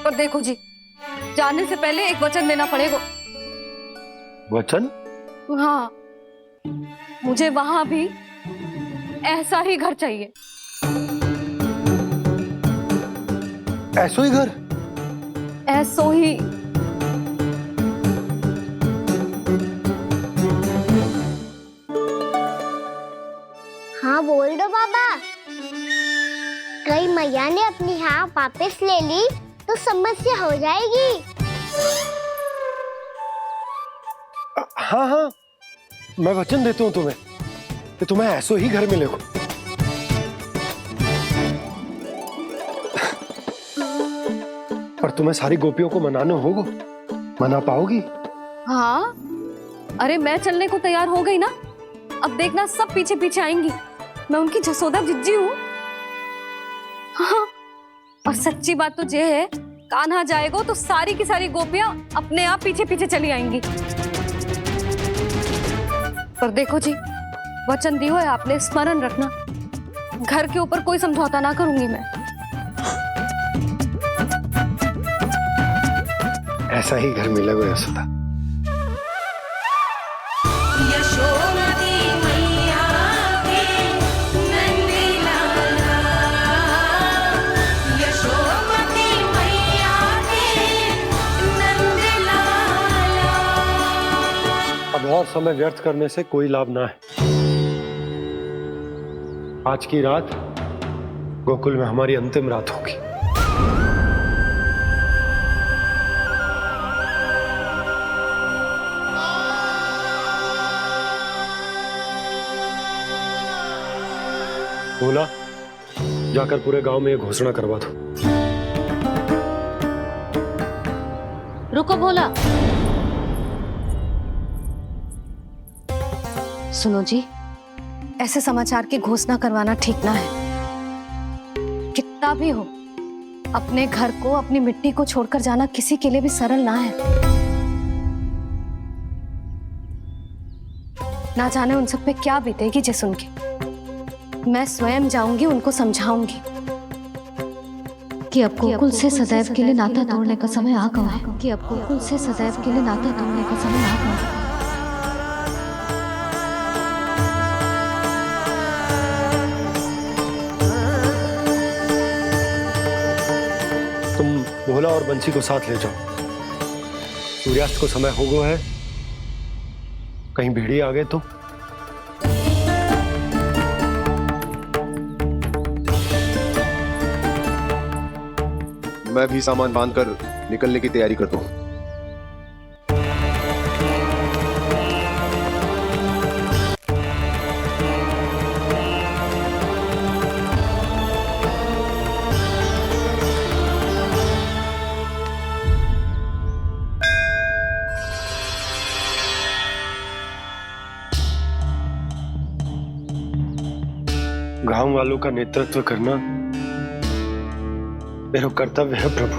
पर देखो जी, जाने से पहले एक वचन देना पड़ेगा। वचन? हाँ, मुझे वहां भी ऐसा ही घर चाहिए। ऐसा ही घर? ऐसो ही। हाँ बोल दो बाबा। कहीं मैया ने अपनी हाँ वापस ले ली तो समस्या हो जाएगी। हाँ हाँ, मैं वचन देता हूँ तुम्हें कि तुम्हें ऐसो ही घर मिलेगा। पर तुम्हें सारी गोपियों को मनाना होगा, मना पाओगी? हाँ, अरे मैं चलने को तैयार हो गई ना। अब देखना सब पीछे पीछे आएंगी। मैं उनकी जसोदा जिज्जी हूँ। हाँ, और सच्ची बात तो ये है, कान्हा जाएगा तो सारी की सारी गोपियां अपने आप पीछे पीछे चली आएंगी। पर देखो जी, वचन दियो है आपने, स्मरण रखना, घर के ऊपर कोई समझौता ना करूंगी मैं। ऐसा ही घर मिलेगा यशोदा। अब और समय व्यर्थ करने से कोई लाभ ना है। आज की रात गोकुल में हमारी अंतिम रात होगी। बोला, जाकर पूरे गांव में ये घोषणा करवा दो। रुको भोला। सुनो जी, ऐसे समाचार की घोषणा करवाना ठीक ना है। कितना भी हो, अपने घर को, अपनी मिट्टी को छोड़कर जाना किसी के लिए भी सरल ना है। ना जाने उन सब पे क्या बीतेगी जे सुन के। मैं स्वयं जाऊंगी, उनको समझाऊंगी कि अब गोकुल से सदैव के लिए नाता तोड़ने का समय आ गया है। कि अब गोकुल से सदैव के लिए नाता तोड़ने का समय आ गया है। भोला और बंसी को साथ ले जाओ। सूर्यास्त को समय हो गया है, कहीं भीड़ी आ गए तो। मैं भी सामान बांधकर निकलने की तैयारी करता हूँ। गांव वालों का नेतृत्व करना मेरा कर्तव्य है प्रभु,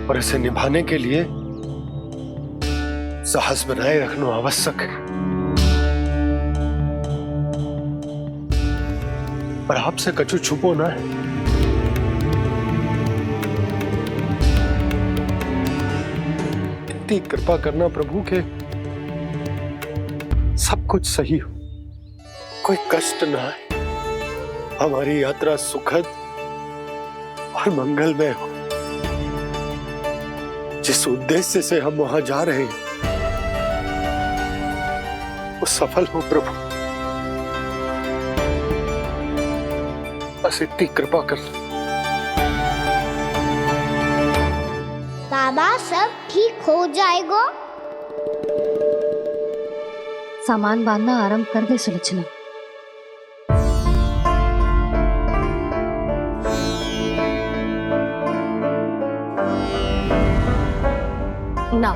और इसे निभाने के लिए साहस बनाए रखना आवश्यक है। पर आपसे कछु छुपो ना है। इतनी कृपा करना प्रभु के सब कुछ सही हो, कोई कष्ट ना आए, हमारी यात्रा सुखद और मंगलमय हो। जिस उद्देश्य से हम वहां जा रहे हैं वो सफल हो प्रभु, बस इतनी कृपा कर। बाबा सब ठीक हो जाएगा। सामान बांधना आरंभ कर दे सुलोचना। ना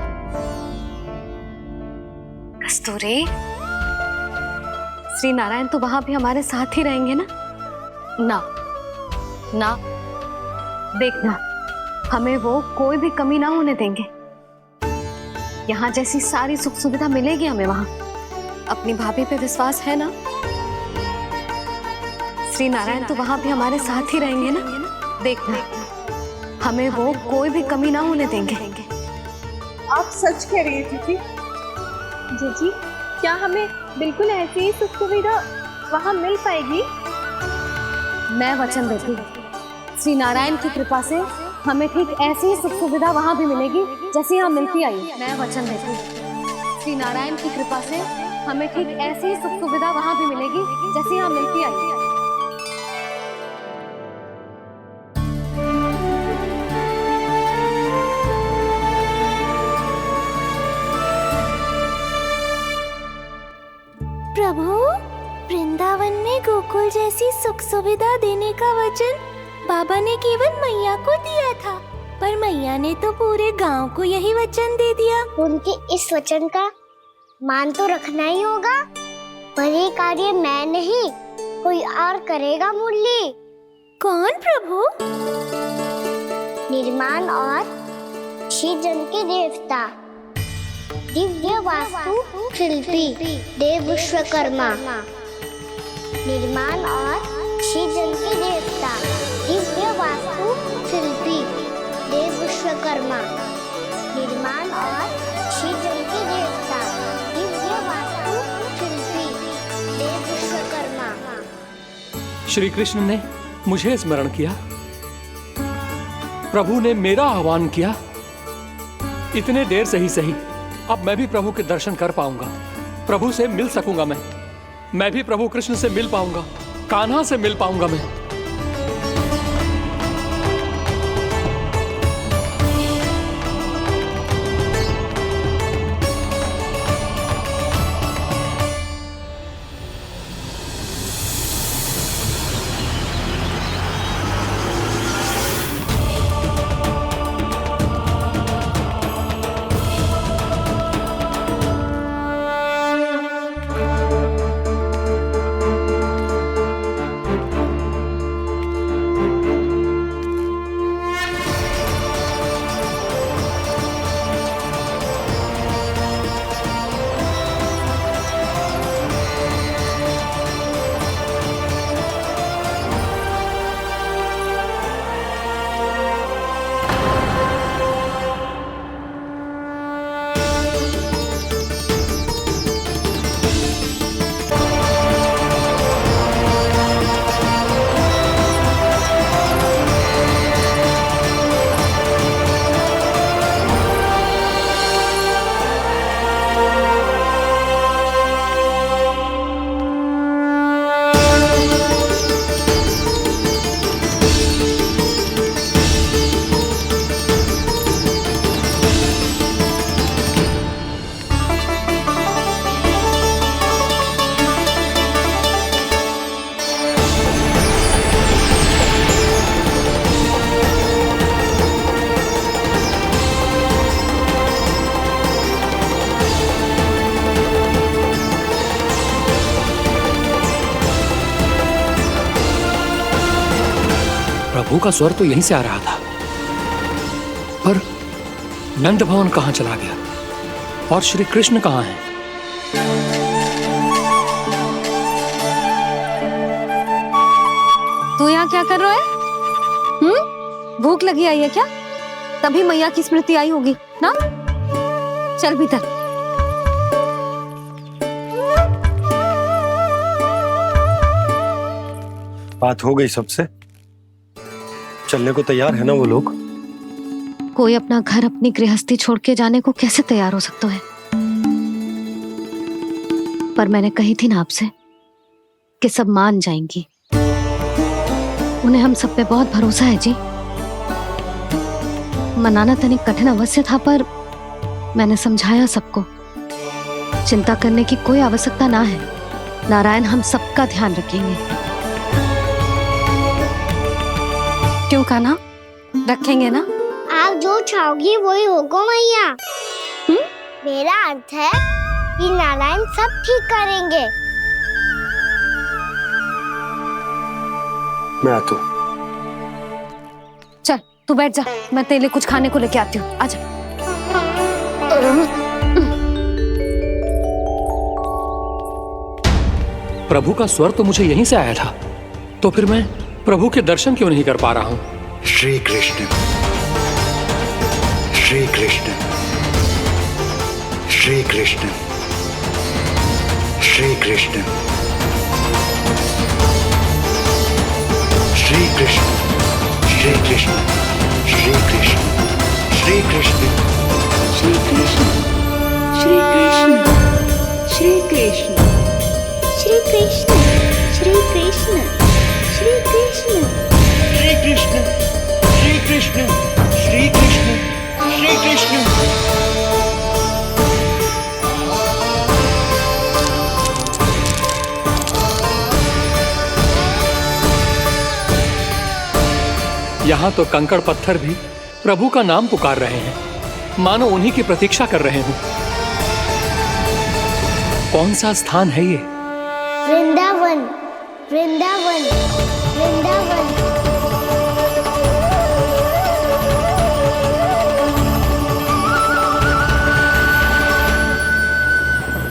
कस्तूरी, श्री नारायण तो वहां भी हमारे साथ ही रहेंगे ना? ना ना, देखना, हमें वो कोई भी कमी ना होने देंगे। यहाँ जैसी सारी सुख सुविधा मिलेगी हमें वहां। अपनी भाभी पे विश्वास है ना? श्री नारायण तो वहां भी हमारे साथ ही रहेंगे ना? देखना, हमें वो कोई भी कमी ना होने देंगे। आप सच कह रही है जीजी। जीजी, क्या हमें बिल्कुल ऐसी ही सुख सुविधा वहां मिल पाएगी? मैं वचन देती हूँ, श्री नारायण की कृपा से हमें ठीक ऐसी ही सुख सुविधा वहाँ भी मिलेगी जैसी यहाँ मिलती आई। मैं वचन देती हूँ, श्री नारायण की कृपा से हमें ठीक ऐसी ही सुख सुविधा वहाँ भी मिलेगी जैसी यहाँ मिलती आई। प्रभु, वृंदावन में गोकुल जैसी सुख सुविधा देने का वचन बाबा ने केवल मैया को दिया था, पर मैया ने तो पूरे गांव को यही वचन दे दिया। उनके इस वचन का मान तो रखना ही होगा, पर ये कार्य मैं नहीं कोई और करेगा। मुरली कौन प्रभु? निर्माण और सृजन के देवता, दिव्य वास्तु शिल्पी देव विश्वकर्मा। निर्माण और सृजन के देवता, दिव्य वास्तु शिल्पी देव विश्वकर्मा। निर्माण और सृजन के देवता, दिव्य वास्तु शिल्पी देव विश्वकर्मा। श्री कृष्ण ने मुझे स्मरण किया, प्रभु ने मेरा आह्वान किया। इतने देर से ही सही, अब मैं भी प्रभु के दर्शन कर पाऊंगा, प्रभु से मिल सकूंगा। मैं भी प्रभु कृष्ण से मिल पाऊंगा, कान्हा से मिल पाऊंगा मैं। प्रभु का स्वर तो यहीं से आ रहा था, पर नंद भवन कहां चला गया और श्री कृष्ण कहां हैं? तू यहाँ क्या कर रहा है? भूख लगी आई है क्या? तभी मैया की स्मृति आई होगी ना? चल भीतर। बात हो गई सबसे? चलने को तैयार है ना वो लोग? कोई अपना घर अपनी गृहस्थी छोड़ के जाने को कैसे तैयार हो सकता है? पर मैंने कही थी ना आपसे कि सब मान जाएंगी। उन्हें हम सब पे बहुत भरोसा है जी। मनाना तनिक कठिन अवश्य था, पर मैंने समझाया सबको। चिंता करने की कोई आवश्यकता ना है, नारायण हम सबका ध्यान रखेंगे। क्यों कान्हा, रखेंगे ना? आप जो चाहोगी वही होगा मैया। मेरा अर्थ है कि नारायण सब ठीक करेंगे। मैं आता हूँ। चल तू बैठ जा, मैं तेरे लिए कुछ खाने को लेके आती हूँ। आजा। प्रभु का स्वर तो मुझे यहीं से आया था, तो फिर मैं प्रभु के दर्शन क्यों नहीं कर पा रहा हूँ? श्री कृष्ण, श्री कृष्ण, श्री कृष्ण, श्री कृष्ण, श्री कृष्ण, श्री कृष्ण श्री कृष्ण श्री कृष्ण श्री कृष्ण श्री कृष्ण श्री कृष्ण श्री कृष्ण श्री कृष्ण श्री कृष्ण श्री कृष्ण श्री कृष्ण श्री कृष्ण श्री कृष्ण। यहाँ तो कंकड़ पत्थर भी प्रभु का नाम पुकार रहे हैं, मानो उन्हीं की प्रतीक्षा कर रहे हों। कौन सा स्थान है ये? वृंदावन वृंदावन वृंदावन।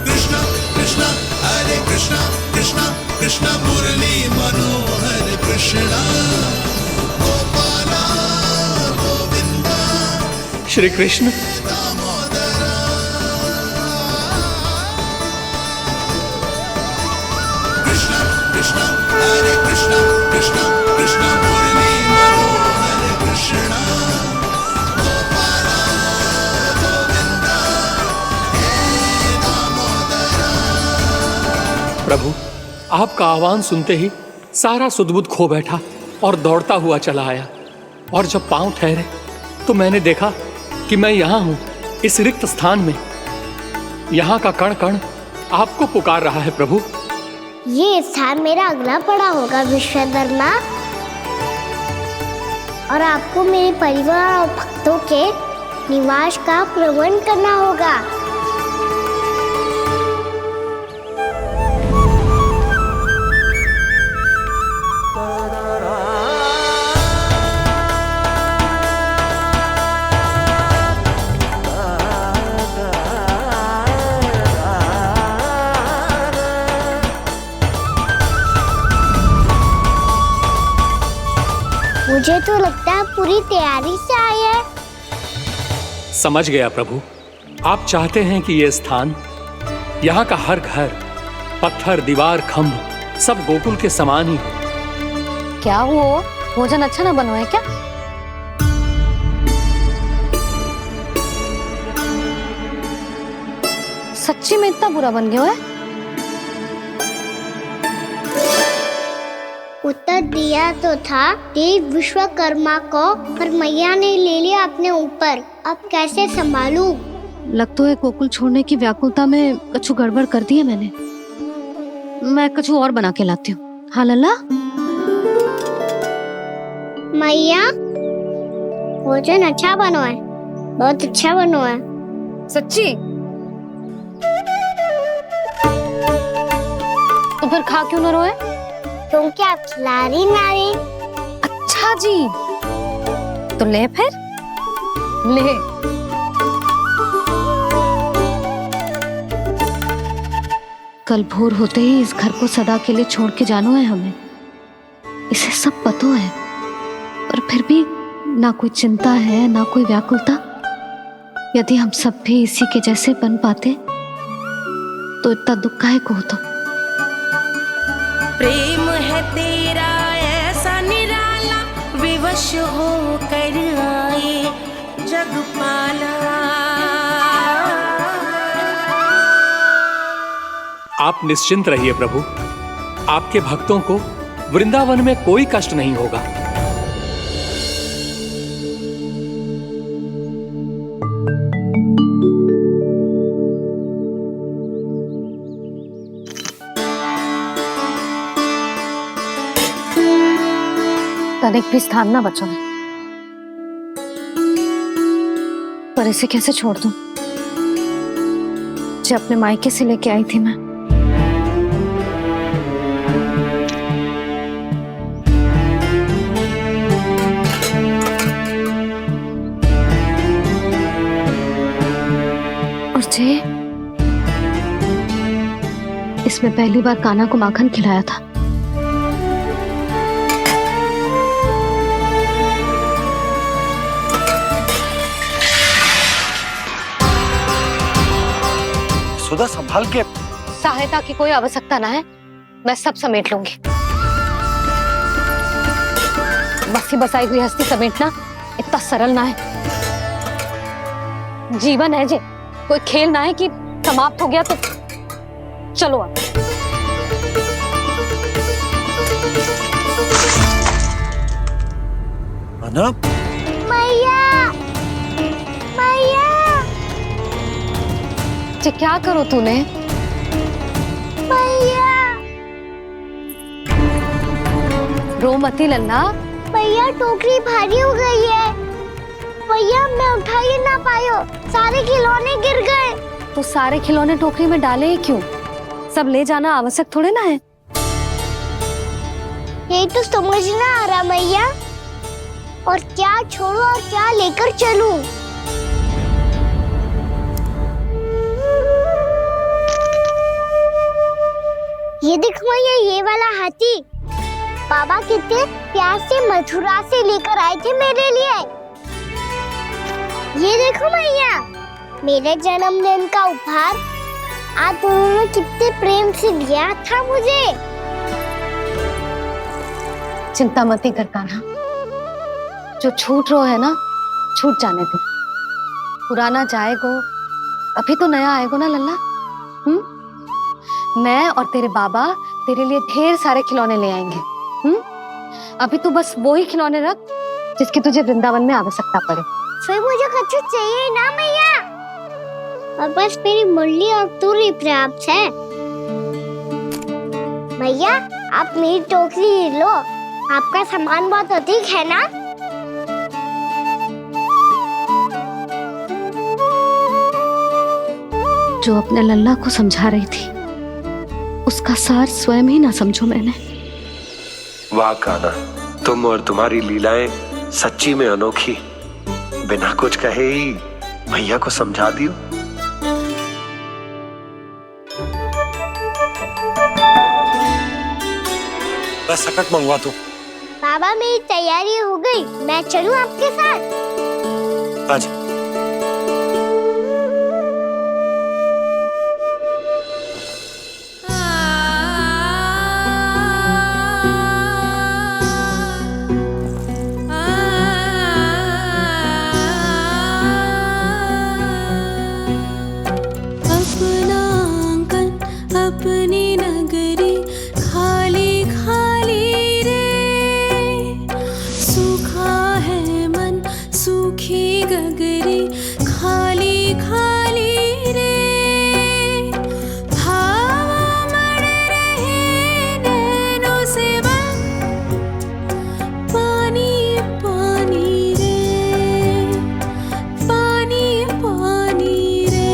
कृष्णा कृष्णा हरे कृष्णा कृष्णा कृष्णा मुरली मनोहर कृष्णा गोपाला गोविंदा श्री कृष्ण। कृष्णा कृष्णा हरे कृष्णा कृष्णा कृष्णा मुरली मनोहर कृष्णा गोपाला गोविंदा हे दामोदरा। प्रभु, आपका आह्वान सुनते ही सारा सुध-बुध खो बैठा और दौड़ता हुआ चला आया। और जब पांव ठहरे तो मैंने देखा कि मैं यहाँ हूँ, इस रिक्त स्थान में। यहाँ का कण कण आपको पुकार रहा है प्रभु। ये स्थान मेरा अगला पड़ा होगा विश्वकर्मा, और आपको मेरे परिवार और भक्तों के निवास का प्रबंध करना होगा। मुझे तो लगता है पूरी तैयारी से आए हैं। समझ गया प्रभु, आप चाहते हैं कि यह स्थान, यहाँ का हर घर, पत्थर, दीवार, खम्भ सब गोकुल के समान ही हो। क्या हुआ? भोजन अच्छा ना बनो है क्या? सच्ची में इतना बुरा बन गया है? उत्तर दिया तो था देव विश्वकर्मा को, पर मैया ने ले लिया अपने ऊपर। अब कैसे संभालूं? लगता है गोकुल छोड़ने की व्याकुलता में कछु गड़बड़ कर दी है मैंने। मैं कछु और बना के लाती हूँ। हाँ लल्ला? मैया, भोजन अच्छा बनो है, बहुत अच्छा बनो है। सच्ची? तो फिर खा क्यों न रोए? तुम क्या खिला रही नारी? अच्छा जी, तो ले फिर ले। कल भोर होते ही इस घर को सदा के लिए छोड़ के जाना है हमें। इसे सब पता है, पर फिर भी ना कोई चिंता है ना कोई व्याकुलता। यदि हम सब भी इसी के जैसे बन पाते तो इतना दुख काहे को होता। प्रेम है तेरा ऐसा निराला, विवश हो कर आए जगपाला। आप निश्चिंत रहिए प्रभु, आपके भक्तों को वृंदावन में कोई कष्ट नहीं होगा। तनिक भी स्थान ना बचो है, पर इसे कैसे छोड़ दूं जो अपने मायके से लेके आई थी मैं। और जे इसमें पहली बार कान्हा को माखन खिलाया था। सुधा संभाल के। सहायता की कोई आवश्यकता ना है, मैं सब समेट लूंगी। बसी बसाई गृहस्थी समेटना इतना सरल ना है। जीवन है जे, कोई खेल ना है कि समाप्त हो गया तो चलो आप। अना, मैया मैया जे क्या करो तूने? मैया रो मती लल्ला। भैया टोकरी भारी हो गई है। भैया मैं उठा ही ना पायो, सारे खिलौने गिर गए। तो सारे खिलौने टोकरी में डाले ही क्यों? सब ले जाना आवश्यक थोड़े ना है। यही तो समझ ना आ रहा मैया, और क्या छोड़ू और क्या लेकर चलूं? ये देखो मैया, ये वाला हाथी बाबा कितने प्यार से मथुरा से लेकर आए थे मेरे लिए। ये देखो मैया, मेरे जन्मदिन का उपहार आज उन्होंने कितने प्रेम से दिया था मुझे। चिंता मत कर कान्हा, जो छूट रो है ना छूट जाने दे। पुराना जाएगो, अभी तो नया आएगो ना लल्ला। मैं और तेरे बाबा तेरे लिए ढेर सारे खिलौने ले आएंगे। अभी तू बस वो ही खिलौने रख जिसकी तुझे वृंदावन में आवश्यकता पड़े। फिर मुझे कुछ चाहिए ना मैया, और बस मेरी मुरली और तुरी पर्याप्त है। भैया आप मेरी टोकरी लो, आपका सामान बहुत अधिक है ना। जो अपने लल्ला को समझा रही थी उसका सार स्वयं ही ना समझो मैंने। वाह कान्हा, तुम और तुम्हारी लीलाएं सच्ची में अनोखी। बिना कुछ कहे ही भैया को समझा दियो। बस सकट मंगवा दो। बाबा मेरी तैयारी हो गई, मैं चलूं आपके साथ? आजा। अपनी नगरी खाली खाली रे, सूखा है मन सूखी गगरी खाली खाली रे, हवा मर रहे नैनों से बन पानी पानी रे, पानी पानी रे।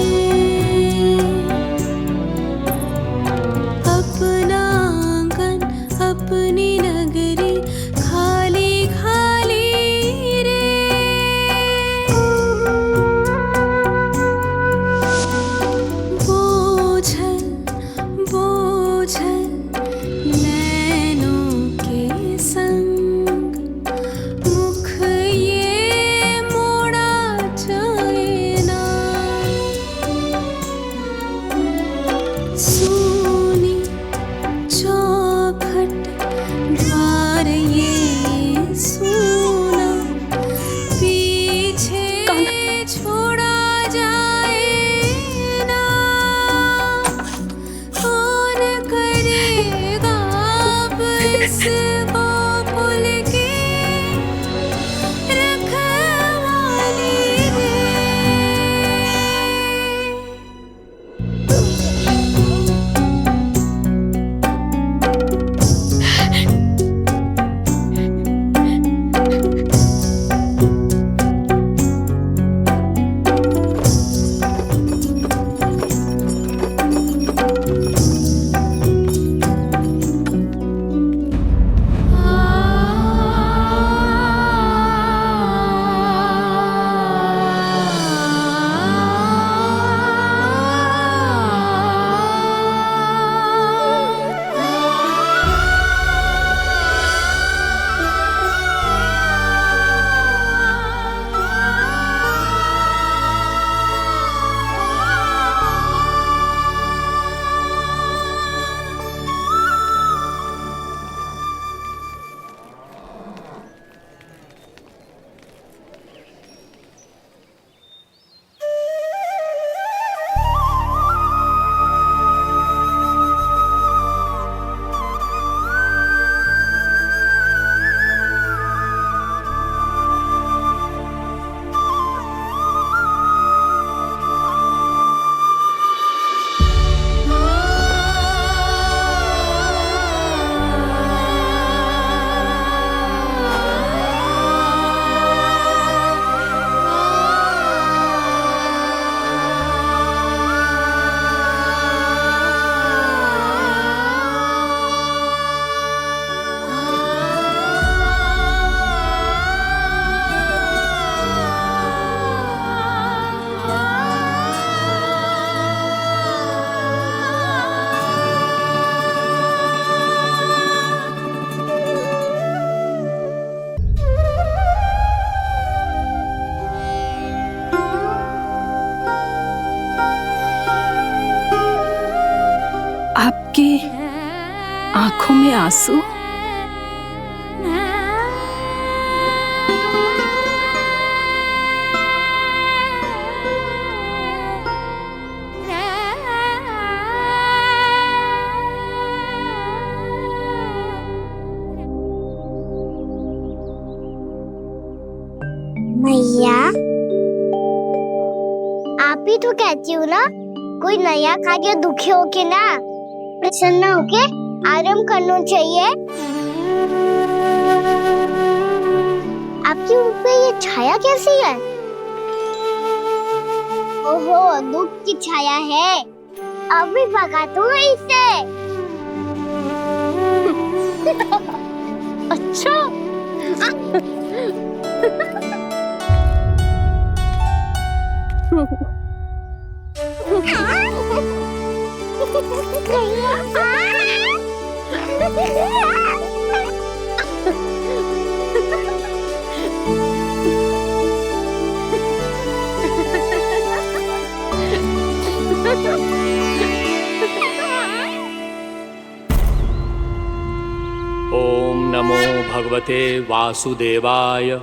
आपकी आंखों में आंसू? मैया, आप ही तो कहती हो ना, कोई नया खा के दुखी होके ना, प्रसन्न होके आराम करना चाहिए। आपकी मुंह पे ये छाया कैसी है? ओहो, दुख की छाया है। अभी भगा दूं इसे। अच्छा। ओम नमो भगवते वासुदेवाय।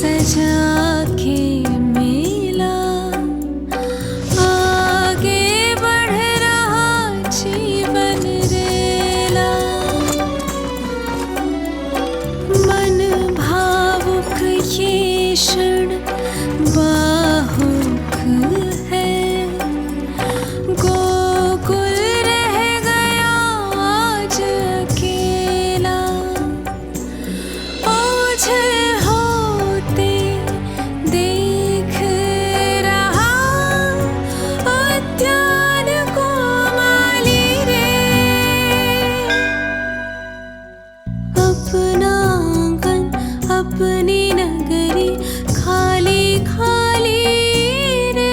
सजा के मेला आगे बढ़ रहा जीवन रेला। मन भावुक ये क्षण बाहुक है, गोकुल रह गया आज अकेला। ओझल होते देख रहा उद्यान को माली रे। अपना आंगन अपनी नगरी खाली खाली रे।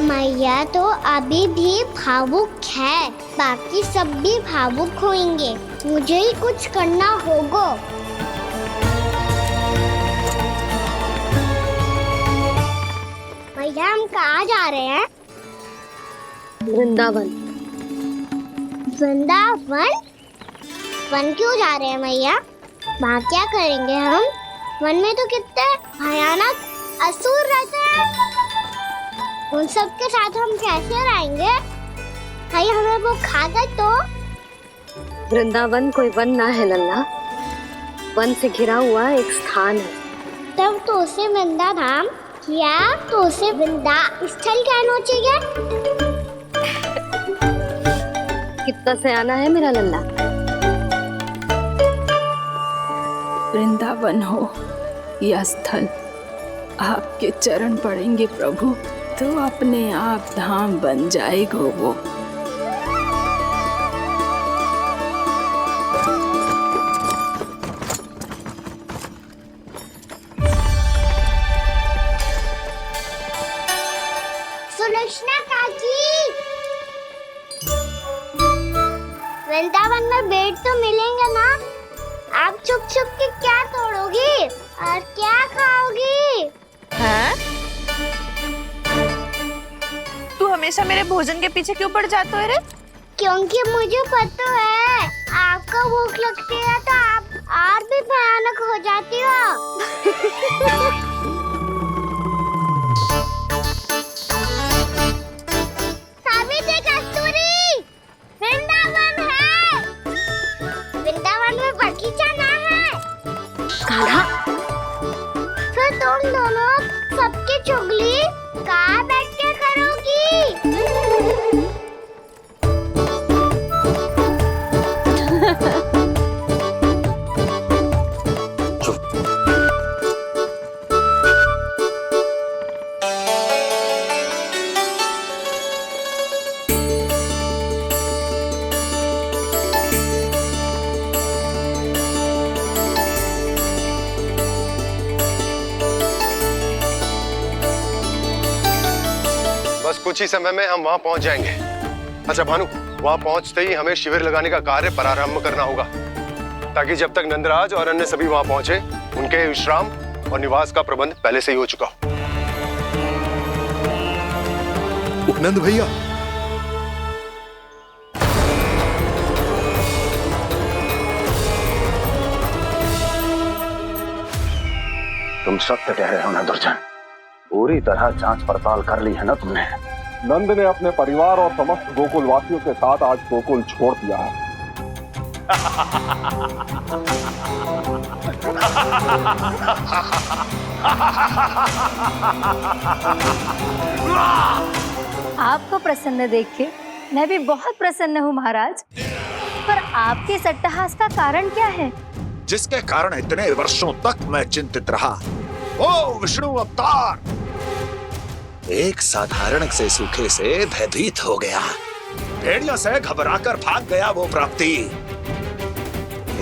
मैया तो अभी भी भावुक है, बाकी सब भी भावुक होंगे। मुझे ही कुछ करना होगा। मैया हम कहाँ जा रहे हैं? वृंदावन। वृंदावन? वन क्यों जा रहे हैं मैया? वहाँ क्या करेंगे हम? वन में तो कितने भयानक असुर रहते हैं। उन सब के साथ हम कैसे रहेंगे? भाई हमें वो खा गए तो? वृंदावन कोई वन ना है लल्ला, वन से घिरा हुआ एक स्थान है। तब तो उसे वृंदा धाम या तो उसे वृंदा स्थल कहना चाहिए। कितना सयाना है मेरा लल्ला। वृंदावन हो या स्थल, आपके चरण पड़ेंगे प्रभु तो अपने आप धाम बन जाएगा वो। सुलक्षणा काकी, वृंदावन में बेट तो मिलेंगे ना? आप छुप छुप के क्या तोड़ोगी और क्या खाओगी? हाँ? तू हमेशा मेरे भोजन के पीछे क्यों पड़ जाता है रे? क्योंकि मुझे पता है आपको भूख लगती है तो आप और भी भयानक हो जाती हो। सावित्री कस्तूरी, वृंदावन है। वृंदावन में बगीचा ना है। कान्हा, फिर तुम दोनों सबकी चुगली कहाँ बैठ के करोगी? बस कुछ ही समय में हम वहां पहुंच जाएंगे। अच्छा भानु, वहां पहुंचते ही हमें शिविर लगाने का कार्य प्रारंभ करना होगा, ताकि जब तक नंदराज और अन्य सभी वहां पहुंचे उनके विश्राम और निवास का प्रबंध पहले से ही हो चुका हो। नंद भैया, तुम सत्य कह रहे हो ना दुर्जन? पूरी तरह जांच पड़ताल कर ली है ना तुमने? नंद ने अपने परिवार और समस्त गोकुल वासियों के साथ आज गोकुल छोड़ दिया है। आपको प्रसन्न देख के मैं भी बहुत प्रसन्न हूँ महाराज। पर आपके इस अट्टहास का कारण क्या है? जिसके कारण इतने वर्षों तक मैं चिंतित रहा, ओ विष्णु अवतार, एक साधारण से सूखे से भयभीत हो गया, भेड़ियों से घबराकर भाग गया वो प्राप्ति।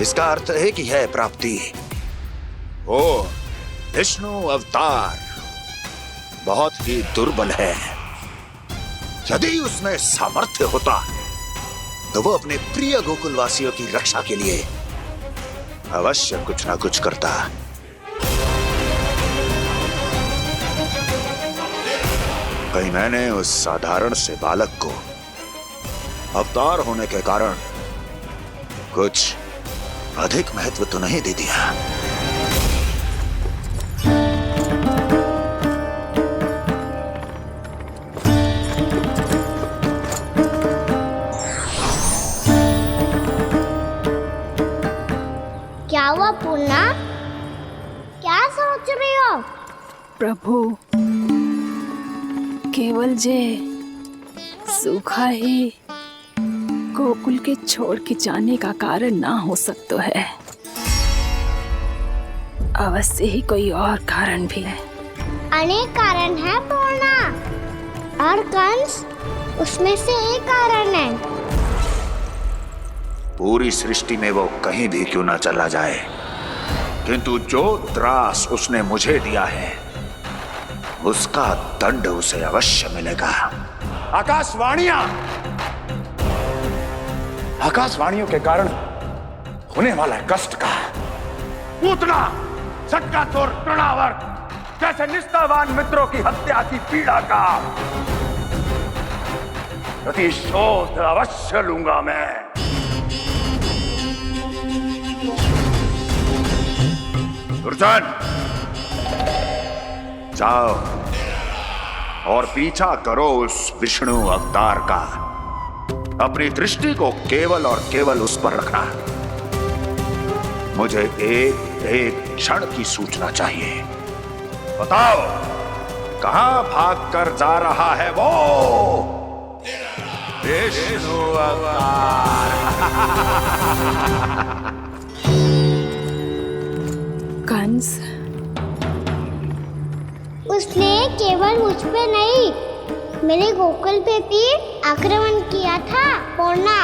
इसका अर्थ है कि यह प्राप्ति ओ विष्णु अवतार बहुत ही दुर्बल है। यदि उसमें सामर्थ्य होता तो वो अपने प्रिय गोकुलवासियों की रक्षा के लिए अवश्य कुछ ना कुछ करता। कहीं मैंने उस साधारण से बालक को अवतार होने के कारण कुछ अधिक महत्व तो नहीं दे दिया। क्या हुआ पूर्णा? क्या सोच रही हो? प्रभु, केवल जे सूखा ही गोकुल के छोड़ के जाने का कारण ना हो सकता है, अवश्य ही कोई और कारण भी है। अनेक कारण है पूर्णा, और कंस उसमें से एक कारण है। पूरी सृष्टि में वो कहीं भी क्यों ना चला जाए, किंतु जो त्रास उसने मुझे दिया है उसका दंड उसे अवश्य मिलेगा। आकाशवाणियों के कारण होने वाला कष्ट का, पूतना, सटकासुर, तृणावर्त जैसे निष्ठावान मित्रों की हत्या की पीड़ा का प्रतिशोध अवश्य लूंगा मैं। दुर्जन, जाओ और पीछा करो उस विष्णु अवतार का। अपनी दृष्टि को केवल और केवल उस पर रखना। मुझे एक एक क्षण की सूचना चाहिए। बताओ, कहां भागकर जा रहा है वो विष्णु अवतार? कंस, उसने केवल मुझ पे नहीं, मेरे गोकुल पे भी आक्रमण किया था पूर्णा।